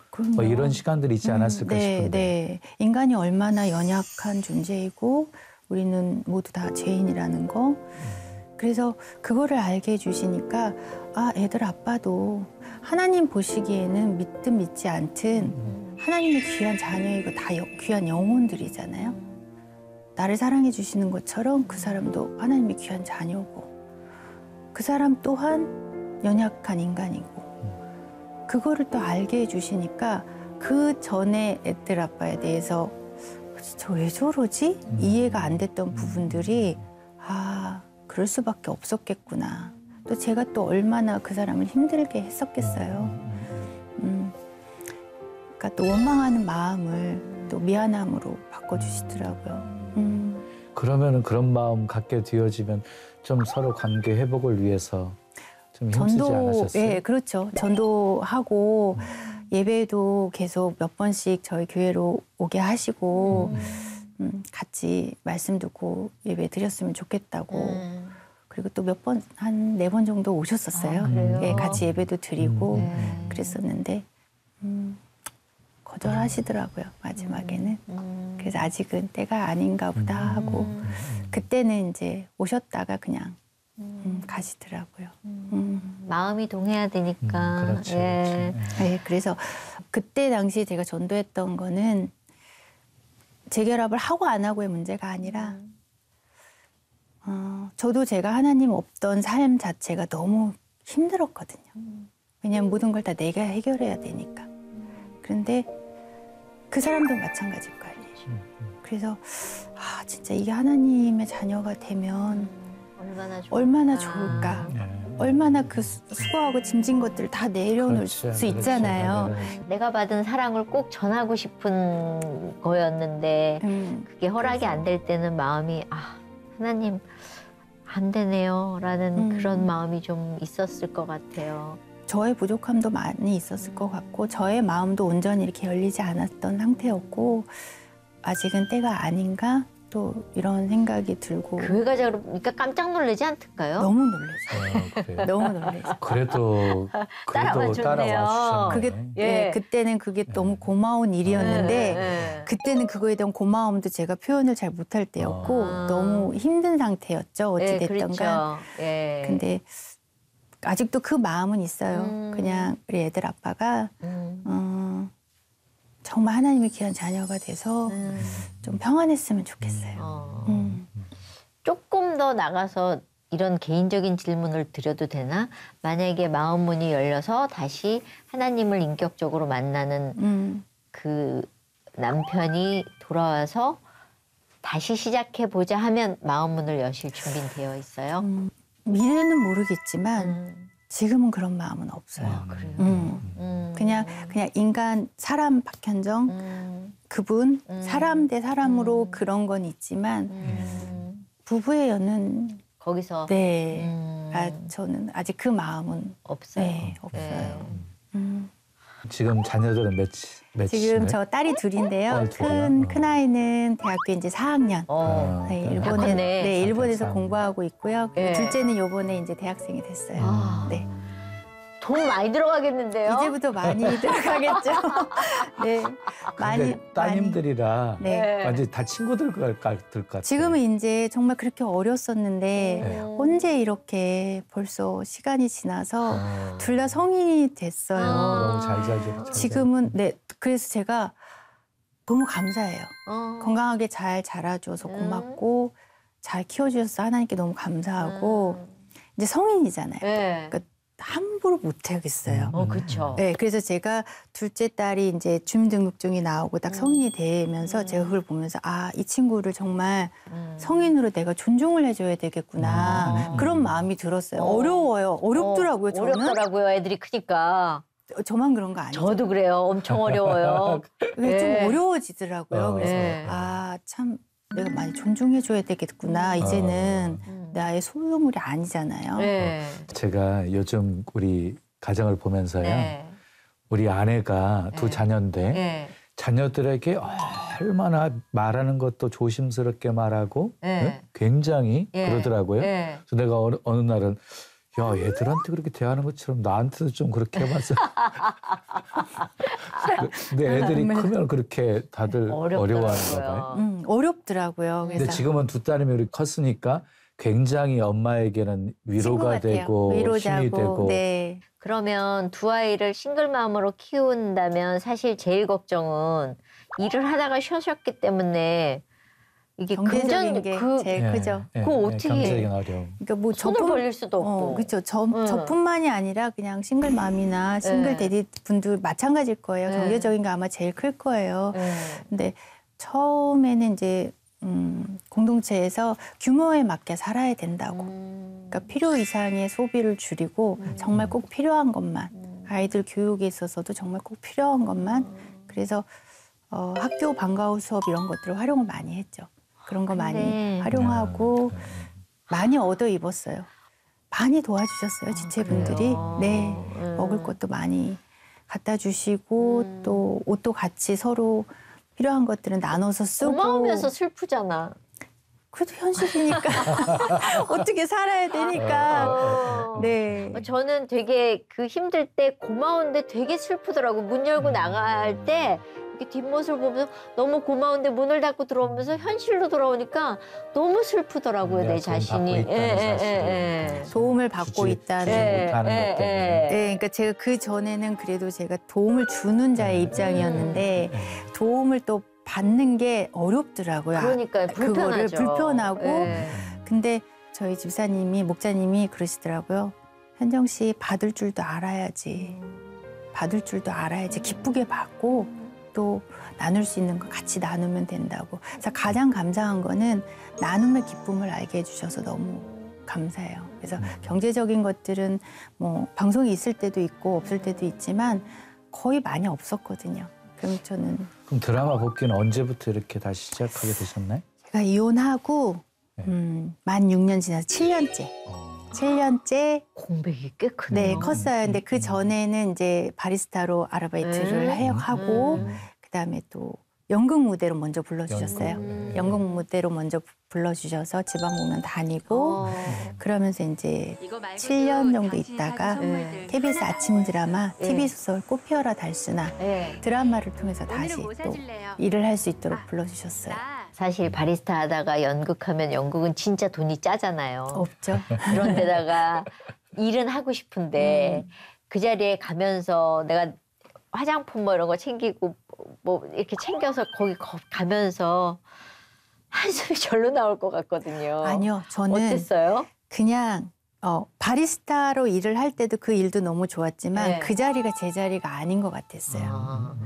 Speaker 1: 이런 시간들이 있지 않았을까 싶은데.
Speaker 4: 네. 인간이 얼마나 연약한 존재이고 우리는 모두 다 죄인이라는 거. 그래서 그거를 알게 해주시니까 애들 아빠도 하나님 보시기에는 믿든 믿지 않든 하나님의 귀한 자녀이고 다 귀한 영혼들이잖아요. 나를 사랑해 주시는 것처럼 그 사람도 하나님의 귀한 자녀고 그 사람 또한 연약한 인간이고 그거를 또 알게 해주시니까 그 전에 애들 아빠에 대해서 저 왜 저러지? 이해가 안 됐던 부분들이 아 그럴 수밖에 없었겠구나. 또 제가 또 얼마나 그 사람을 힘들게 했었겠어요. 그러니까 또 원망하는 마음을 또 미안함으로 바꿔주시더라고요.
Speaker 1: 그러면은 그런 마음 갖게 되어지면 좀 서로 관계 회복을 위해서 좀 힘쓰지 않으셨어요?
Speaker 4: 네, 그렇죠. 전도하고 예배도 계속 몇 번씩 저희 교회로 오게 하시고 같이 말씀 듣고 예배 드렸으면 좋겠다고 그리고 또 몇 번, 한 4번 정도 오셨었어요. 네, 같이 예배도 드리고 그랬었는데 거절하시더라고요, 마지막에는. 그래서 아직은 때가 아닌가 보다 하고 그때는 이제 오셨다가 그냥 가시더라고요.
Speaker 2: 마음이 동해야 되니까.
Speaker 1: 그렇죠.
Speaker 2: 예.
Speaker 1: 그렇죠.
Speaker 4: 네, 그래서 그때 당시 제가 전도했던 거는 재결합을 하고 안 하고의 문제가 아니라 저도 제가 하나님 없던 삶 자체가 너무 힘들었거든요. 왜냐하면 모든 걸 다 내가 해결해야 되니까. 그런데 그 사람도 마찬가지일 거 아니에요. 그래서 아 진짜 이게 하나님의 자녀가 되면 얼마나 좋을까. 얼마나 그 수고하고 짐진 것들을 다 내려놓을 수 있잖아요.
Speaker 2: 내가 받은 사랑을 꼭 전하고 싶은 거였는데 그게 허락이 안 될 때는 마음이 아 하나님 안 되네요 라는 그런 마음이 좀 있었을 것 같아요.
Speaker 4: 저의 부족함도 많이 있었을 것 같고 저의 마음도 온전히 이렇게 열리지 않았던 상태였고 아직은 때가 아닌가 또 이런 생각이 들고
Speaker 2: 교회 가자 그러니까 깜짝 놀라지 않을까요?
Speaker 4: 너무 놀라죠. 너무 놀라죠.
Speaker 1: 그래도 따라와 주셨네요.
Speaker 4: 그게 네, 그때는 그게 너무 고마운 일이었는데 그때는 그거에 대한 고마움도 제가 표현을 잘 못할 때였고 너무 힘든 상태였죠. 어찌 됐던가.
Speaker 2: 그렇죠.
Speaker 4: 근데 아직도 그 마음은 있어요. 그냥 우리 애들 아빠가 정말 하나님의 귀한 자녀가 돼서 좀 평안했으면 좋겠어요.
Speaker 2: 조금 더 나가서 이런 개인적인 질문을 드려도 되나? 만약에 마음 문이 열려서 다시 하나님을 인격적으로 만나는 그 남편이 돌아와서 다시 시작해보자 하면 마음 문을 여실 준비는 되어 있어요?
Speaker 4: 미래는 모르겠지만 지금은 그런 마음은 없어요.
Speaker 2: 그래요?
Speaker 4: 그냥 인간 사람 박현정 그분 사람 대 사람으로 그런 건 있지만 부부의 연은
Speaker 2: 거기서
Speaker 4: 네 저는 아직 그 마음은
Speaker 2: 없어요.
Speaker 4: 네, 없어요.
Speaker 1: 지금 자녀들은 몇
Speaker 4: 지금 저 딸이 둘인데요. 큰 아이는 대학교 이제 4학년. 네, 일본에서 공부하고 있고요. 둘째는 요번에 이제 대학생이 됐어요. 네.
Speaker 2: 돈 많이 들어가겠는데요?
Speaker 4: 이제부터 많이 들어가겠죠. 네,
Speaker 1: 많이 따님들이라 완전 다 친구들 같아요.
Speaker 4: 지금은 이제 정말 그렇게 어렸었는데 언제 이렇게 벌써 시간이 지나서 둘 다 성인이 됐어요.
Speaker 1: 너무 잘 자죠.
Speaker 4: 지금은 네, 그래서 제가 너무 감사해요. 건강하게 잘 자라줘서 고맙고 잘 키워주셔서 하나님께 너무 감사하고 이제 성인이잖아요. 그러니까 함부로 못 하겠어요.
Speaker 2: 그렇죠.
Speaker 4: 네, 그래서 제가 둘째 딸이 이제 주민등록증이 나오고 딱 성인이 되면서 제가 그걸 보면서 아, 이 친구를 정말 성인으로 내가 존중을 해줘야 되겠구나 그런 마음이 들었어요. 어려워요. 어렵더라고요. 저는.
Speaker 2: 어렵더라고요. 애들이 크니까.
Speaker 4: 저만 그런 거 아니죠?
Speaker 2: 저도 그래요. 엄청 어려워요.
Speaker 4: 좀 어려워지더라고요. 그래서 아, 참 내가 많이 존중해줘야 되겠구나. 이제는 나의 소유물이 아니잖아요.
Speaker 1: 제가 요즘 우리 가정을 보면서요. 우리 아내가 두 자녀인데 자녀들에게 얼마나 말하는 것도 조심스럽게 말하고 굉장히 그러더라고요. 그래서 내가 어느 날은 야, 얘들한테 그렇게 대하는 것처럼 나한테도 좀 그렇게 해봤어. 근데 애들이 크면 그렇게 다들 어려워하는가 봐요.
Speaker 4: 어렵더라고요.
Speaker 1: 근데 지금은 두 딸이면 이렇게 컸으니까 굉장히 엄마에게는 위로가 되고 힘이 되고
Speaker 2: 그러면 두 아이를 싱글맘으로 키운다면 사실 제일 걱정은 일을 하다가 쉬셨기 때문에 이게
Speaker 4: 경제적인 게 제일 크죠.
Speaker 2: 그거 어떻게
Speaker 1: 경제적인 어려움.
Speaker 4: 그러니까 뭐
Speaker 2: 손을 벌릴 수도 없고.
Speaker 4: 그렇죠. 저뿐만이 아니라 그냥 싱글맘이나 싱글 데디 분들 마찬가지일 거예요. 경제적인 게 아마 제일 클 거예요. 근데 처음에는 이제 공동체에서 규모에 맞게 살아야 된다고. 그러니까 필요 이상의 소비를 줄이고 정말 꼭 필요한 것만. 아이들 교육에 있어서도 정말 꼭 필요한 것만. 그래서 학교 방과후 수업 이런 것들을 활용을 많이 했죠. 그런 거 많이 활용하고 많이 얻어 입었어요. 많이 도와주셨어요, 지체분들이. 네, 먹을 것도 많이 갖다 주시고 또 옷도 같이 서로 필요한 것들은 나눠서 쓰고.
Speaker 2: 고마우면서 슬프잖아.
Speaker 4: 그래도 현실이니까 어떻게 살아야 되니까. 네.
Speaker 2: 저는 되게 그 힘들 때 고마운데 되게 슬프더라고. 문 열고 나갈 때 이렇게 뒷모습을 보면서 너무 고마운데 문을 닫고 들어오면서 현실로 돌아오니까 너무 슬프더라고요, 내 자신이.
Speaker 4: 도움을 받고 있다는. 네, 그러니까 제가 그 전에는 그래도 제가 도움을 주는 자의 입장이었는데 도움을 또 받는 게 어렵더라고요.
Speaker 2: 그러니까요,
Speaker 4: 그거를
Speaker 2: 불편하죠.
Speaker 4: 불편하고. 근데 저희 집사님이 목사님이 그러시더라고요. 현정 씨 받을 줄도 알아야지. 받을 줄도 알아야지. 기쁘게 받고 또 나눌 수 있는 거 같이 나누면 된다고. 그래서 가장 감사한 거는 나눔의 기쁨을 알게 해주셔서 너무 감사해요. 그래서 경제적인 것들은 뭐 방송이 있을 때도 있고 없을 때도 있지만 거의 많이 없었거든요. 그럼 저는.
Speaker 1: 그럼 드라마 복귀는 언제부터 이렇게 다시 시작하게 되셨나요?
Speaker 4: 제가 이혼하고 만 6년 지나서 7년째. 7년째.
Speaker 2: 공백이 꽤 크네요.
Speaker 4: 네, 컸어요. 근데 그 전에는 이제 바리스타로 아르바이트를 하고 그다음에 또 연극 무대로 먼저 불러주셨어요. 연극 무대로 먼저 불러주셔서 지방 공연 다니고 그러면서 이제 7년 정도 있다가 KBS 아침 드라마 TV 소설 꽃피어라 달수나 드라마를 통해서 다시 또 일을 할 수 있도록 불러주셨어요.
Speaker 2: 사실 바리스타 하다가 연극하면 연극은 진짜 돈이 짜잖아요.
Speaker 4: 없죠.
Speaker 2: 그런데다가 일은 하고 싶은데 그 자리에 가면서 내가 화장품 뭐 이런 거 챙기고 뭐 이렇게 챙겨서 거기 가면서 한숨이 절로 나올 것 같거든요.
Speaker 4: 아니요, 저는
Speaker 2: 어땠어요?
Speaker 4: 그냥 바리스타로 일을 할 때도 그 일도 너무 좋았지만 그 자리가 제 자리가 아닌 것 같았어요.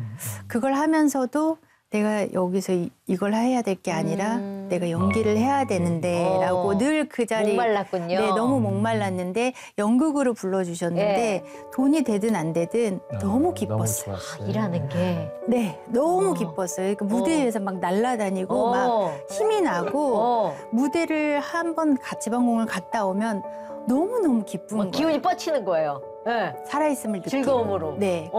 Speaker 4: 그걸 하면서도 내가 여기서 이걸 해야 될 게 아니라 내가 연기를 해야 되는데 라고 늘 그 자리.
Speaker 2: 목말랐군요.
Speaker 4: 네, 너무 목말랐는데 연극으로 불러주셨는데 돈이 되든 안 되든 너무 기뻤어요.
Speaker 2: 일하는 게.
Speaker 4: 네, 너무 기뻤어요. 그러니까 무대 위에서 막 날아다니고 막 힘이 나고 무대를 한번 지방공을 갔다 오면 너무너무 기쁜 거예요.
Speaker 2: 기운이 뻗치는 거예요. 네.
Speaker 4: 살아있음을 느끼고.
Speaker 2: 즐거움으로.
Speaker 4: 네.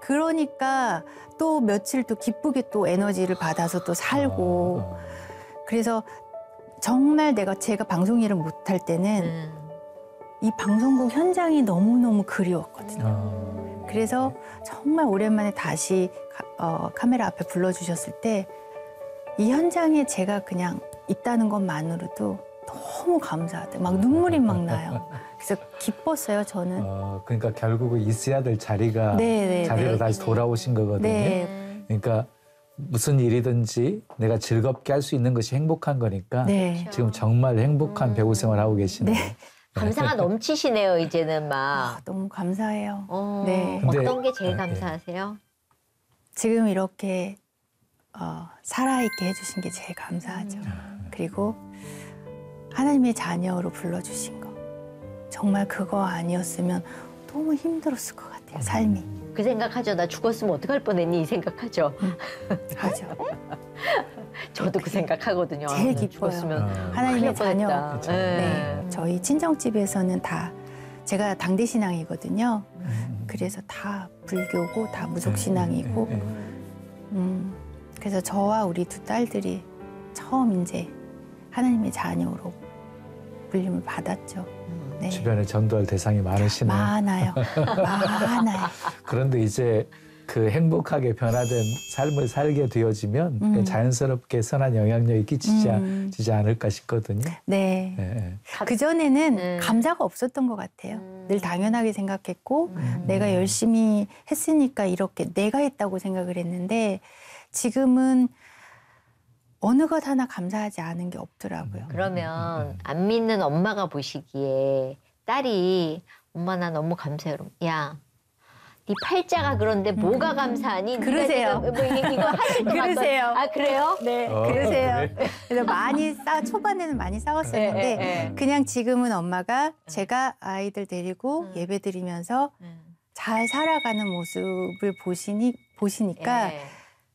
Speaker 4: 그러니까 또 며칠 또 기쁘게 또 에너지를 받아서 또 살고. 그래서 정말 제가 방송 일을 못할 때는 이 방송국 현장이 너무너무 그리웠거든요. 그래서 정말 오랜만에 다시 카메라 앞에 불러주셨을 때 이 현장에 제가 그냥 있다는 것만으로도 너무 감사하다. 막 눈물이 막 나요. 그래서 기뻤어요, 저는.
Speaker 1: 그러니까 결국은 있어야 될 자리가 자리로 다시 돌아오신 거거든요.
Speaker 4: 네.
Speaker 1: 그러니까 무슨 일이든지 내가 즐겁게 할 수 있는 것이 행복한 거니까 지금 정말 행복한 배우 생활을 하고 계시네요.
Speaker 4: 네.
Speaker 2: 감사가 넘치시네요, 이제는 막.
Speaker 4: 너무 감사해요.
Speaker 2: 네. 어떤 게 제일 감사하세요?
Speaker 4: 지금 이렇게 살아있게 해주신 게 제일 감사하죠. 그리고 하나님의 자녀로 불러주신 거. 정말 그거 아니었으면 너무 힘들었을 것 같아요, 삶이.
Speaker 2: 그 생각하죠. 나 죽었으면 어떡할 뻔했니? 이 생각하죠.
Speaker 4: 하죠.
Speaker 2: 저도 그 생각하거든요.
Speaker 4: 제일 기뻐요. 하나님의 자녀.
Speaker 2: 네.
Speaker 4: 저희 친정집에서는 다 제가 당대신앙이거든요. 그래서 다 불교고 다 무속신앙이고 그래서 저와 우리 두 딸들이 처음 이제 하나님의 자녀로 불림을 받았죠.
Speaker 1: 주변에 전도할 대상이 많으시네요.
Speaker 4: 많아요. 많아요.
Speaker 1: 그런데 이제 그 행복하게 변화된 삶을 살게 되어지면 자연스럽게 선한 영향력이 끼치지 않을까 싶거든요.
Speaker 4: 네.
Speaker 1: 네.
Speaker 4: 그전에는 감사가 없었던 것 같아요. 늘 당연하게 생각했고 내가 열심히 했으니까 이렇게 내가 했다고 생각을 했는데 지금은 어느 것 하나 감사하지 않은 게 없더라고요.
Speaker 2: 그러면 안 믿는 엄마가 보시기에 딸이 엄마 나 너무 감사해. 그럼 야, 네 팔자가 그런데 뭐가 감사하니?
Speaker 4: 그러세요.
Speaker 2: 뭐 이거 하실 것
Speaker 4: 그러세요.
Speaker 2: 아 그래요?
Speaker 4: 네, 그러세요. 그래서 초반에는 많이 싸웠었는데 그냥 지금은 엄마가 제가 아이들 데리고 예배 드리면서 잘 살아가는 모습을 보시니까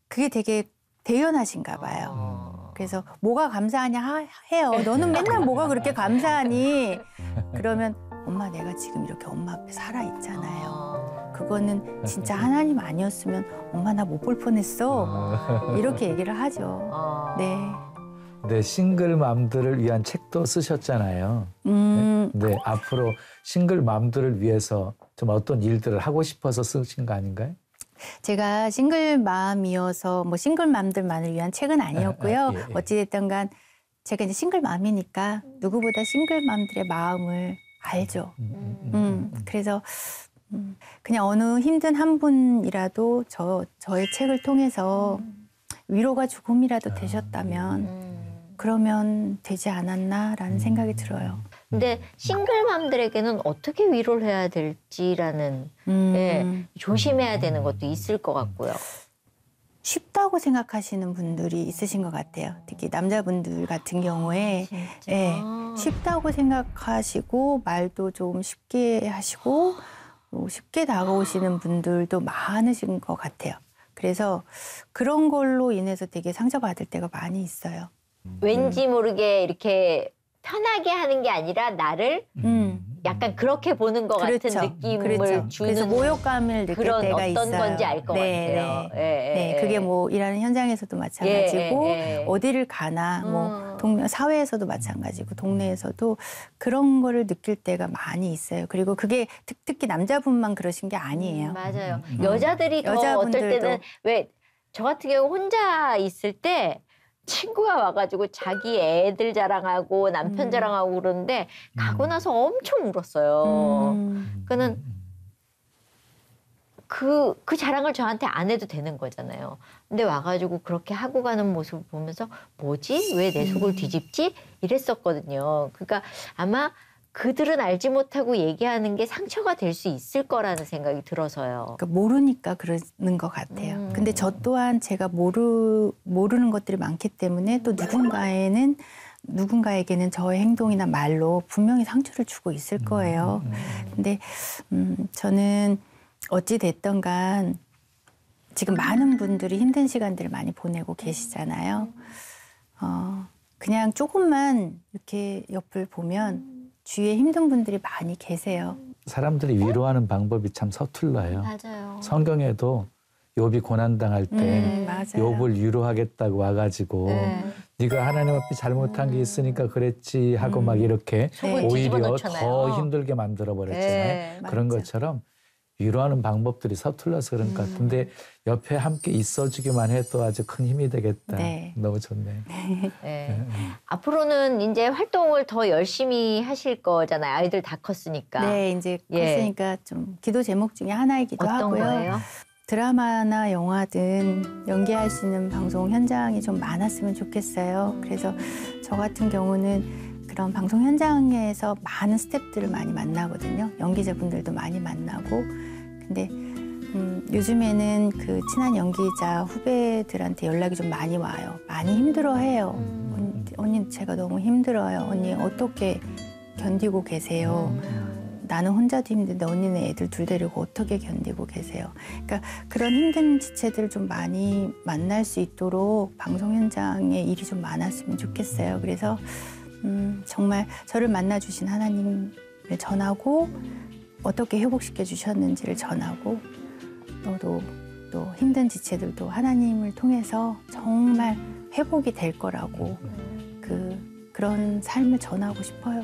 Speaker 4: 그게 되게 대연하신가 봐요. 그래서 뭐가 감사하냐 해요. 너는 맨날 뭐가 그렇게 감사하니? 그러면 엄마 내가 지금 이렇게 엄마 앞에 살아있잖아요. 그거는 진짜 하나님 아니었으면 엄마 나 못 볼 뻔했어. 이렇게 얘기를 하죠. 네.
Speaker 1: 네, 싱글맘들을 위한 책도 쓰셨잖아요. 네, 앞으로 싱글맘들을 위해서 좀 어떤 일들을 하고 싶어서 쓰신 거 아닌가요?
Speaker 4: 제가 싱글맘이어서 뭐 싱글맘들만을 위한 책은 아니었고요. 어찌됐든 간 제가 이제 싱글맘이니까 누구보다 싱글맘들의 마음을 알죠. 그래서 그냥 어느 힘든 한 분이라도 저의 책을 통해서 위로가 조금이라도 되셨다면 그러면 되지 않았나라는 생각이 들어요.
Speaker 2: 근데 싱글맘들에게는 어떻게 위로를 해야 될지라는 조심해야 되는 것도 있을 것 같고요.
Speaker 4: 쉽다고 생각하시는 분들이 있으신 것 같아요. 특히 남자분들 같은 경우에 쉽다고 생각하시고 말도 좀 쉽게 하시고 쉽게 다가오시는 분들도 많으신 것 같아요. 그래서 그런 걸로 인해서 되게 상처받을 때가 많이 있어요.
Speaker 2: 왠지 모르게 이렇게 편하게 하는 게 아니라 나를 약간 그렇게 보는 것 같은 느낌을 주는
Speaker 4: 그래서 모욕감을 느낄
Speaker 2: 그런
Speaker 4: 때가
Speaker 2: 어떤
Speaker 4: 있어요.
Speaker 2: 건지 알 것 같아요.
Speaker 4: 네, 그게 뭐 일하는 현장에서도 마찬가지고 어디를 가나 뭐 사회에서도 마찬가지고 동네에서도 그런 거를 느낄 때가 많이 있어요. 그리고 그게 특히 남자분만 그러신 게 아니에요.
Speaker 2: 맞아요. 여자들이 더 어떨 때는 왜 저 같은 경우 혼자 있을 때 친구가 와가지고 자기 애들 자랑하고 남편 자랑하고 그러는데 가고 나서 엄청 울었어요. 그는 그 자랑을 저한테 안 해도 되는 거잖아요. 근데 와가지고 그렇게 하고 가는 모습을 보면서 뭐지? 왜 내 속을 뒤집지? 이랬었거든요. 그러니까 아마 그들은 알지 못하고 얘기하는 게 상처가 될 수 있을 거라는 생각이 들어서요.
Speaker 4: 그러니까 모르니까 그러는 것 같아요. 근데 저 또한 제가 모르는 것들이 많기 때문에 또 누군가에게는 저의 행동이나 말로 분명히 상처를 주고 있을 거예요. 근데 저는 어찌 됐든 간 지금 많은 분들이 힘든 시간들을 많이 보내고 계시잖아요. 그냥 조금만 이렇게 옆을 보면 주위에 힘든 분들이 많이 계세요.
Speaker 1: 사람들이 위로하는 방법이 참 서툴러요.
Speaker 2: 맞아요.
Speaker 1: 성경에도 욥이 고난당할 때 욥을 위로하겠다고 와가지고 네가 하나님 앞에 잘못한 게 있으니까 그랬지 하고 막 이렇게 오히려 더 힘들게 만들어 버렸잖아요. 그런 것처럼 위로하는 방법들이 서툴러서 그런 것 같은데 옆에 함께 있어주기만 해도 아주 큰 힘이 되겠다. 너무 좋네요.
Speaker 2: 앞으로는 이제 활동을 더 열심히 하실 거잖아요. 아이들 다 컸으니까.
Speaker 4: 네, 이제 컸으니까 좀 기도 제목 중에 하나이기도 하고요.
Speaker 2: 거예요?
Speaker 4: 드라마나 영화든 연기할 수 있는 방송 현장이 좀 많았으면 좋겠어요. 그래서 저 같은 경우는 그런 방송 현장에서 많은 스태프들을 많이 만나거든요. 연기자분들도 많이 만나고. 근데 요즘에는 그 친한 연기자 후배들한테 연락이 좀 많이 와요. 많이 힘들어해요. 언니 제가 너무 힘들어요. 언니 어떻게 견디고 계세요? 나는 혼자도 힘든데 언니는 애들 둘 데리고 어떻게 견디고 계세요? 그러니까 그런 힘든 지체들을 좀 많이 만날 수 있도록 방송 현장에 일이 좀 많았으면 좋겠어요. 그래서 정말 저를 만나주신 하나님을 전하고 어떻게 회복시켜 주셨는지를 전하고 또 힘든 지체들도 하나님을 통해서 정말 회복이 될 거라고 그런 삶을 전하고 싶어요.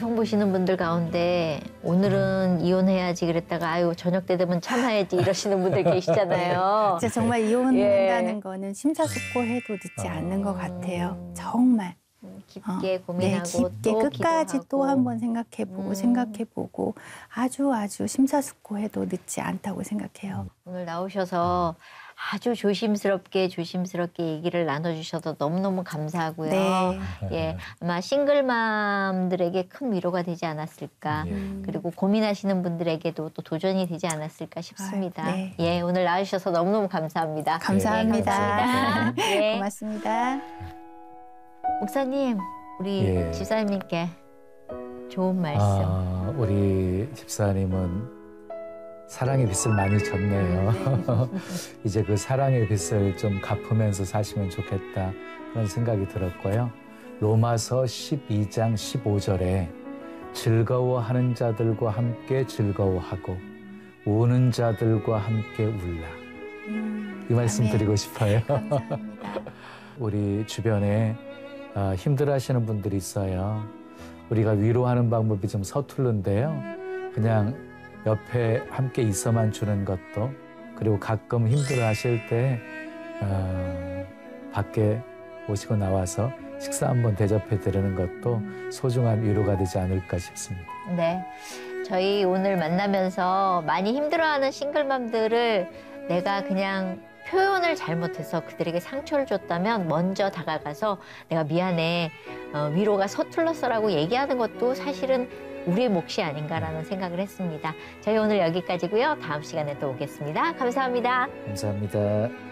Speaker 2: 방송 보시는 분들 가운데 오늘은 이혼해야지 그랬다가 아유 저녁 때 되면 참아야지 이러시는 분들 계시잖아요.
Speaker 4: 진짜 정말 이혼한다는 거는 심사숙고해도 늦지 않는 것 같아요. 정말.
Speaker 2: 깊게 고민하고
Speaker 4: 깊게
Speaker 2: 또
Speaker 4: 끝까지
Speaker 2: 기도하고.
Speaker 4: 또 한번 생각해보고 아주 심사숙고해도 늦지 않다고 생각해요.
Speaker 2: 오늘 나오셔서 아주 조심스럽게 얘기를 나눠주셔서 너무너무 감사하고요.
Speaker 4: 네.
Speaker 2: 예, 아마 싱글맘들에게 큰 위로가 되지 않았을까. 그리고 고민하시는 분들에게도 또 도전이 되지 않았을까 싶습니다.
Speaker 4: 네.
Speaker 2: 예, 오늘 나와주셔서 너무너무 감사합니다.
Speaker 4: 감사합니다.
Speaker 2: 감사합니다. 예.
Speaker 4: 고맙습니다.
Speaker 2: 목사님, 우리 집사님께 좋은 말씀.
Speaker 1: 우리 집사님은 사랑의 빚을 많이 졌네요. 이제 그 사랑의 빚을 좀 갚으면서 사시면 좋겠다 그런 생각이 들었고요. 로마서 12장 15절에 즐거워하는 자들과 함께 즐거워하고 우는 자들과 함께 울라. 이 말씀
Speaker 4: 아멘.
Speaker 1: 드리고 싶어요.
Speaker 4: 감사합니다.
Speaker 1: 우리 주변에 힘들어하시는 분들이 있어요. 우리가 위로하는 방법이 좀 서투른데요. 그냥 옆에 함께 있어만 주는 것도, 그리고 가끔 힘들어하실 때 밖에 오시고 나와서 식사 한번 대접해 드리는 것도 소중한 위로가 되지 않을까 싶습니다.
Speaker 2: 네, 저희 오늘 만나면서 많이 힘들어하는 싱글맘들을 내가 그냥 표현을 잘못해서 그들에게 상처를 줬다면 먼저 다가가서 내가 미안해, 위로가 서툴렀어라고 얘기하는 것도 사실은 우리의 몫이 아닌가라는 생각을 했습니다. 저희 오늘 여기까지고요. 다음 시간에 또 오겠습니다. 감사합니다.
Speaker 1: 감사합니다.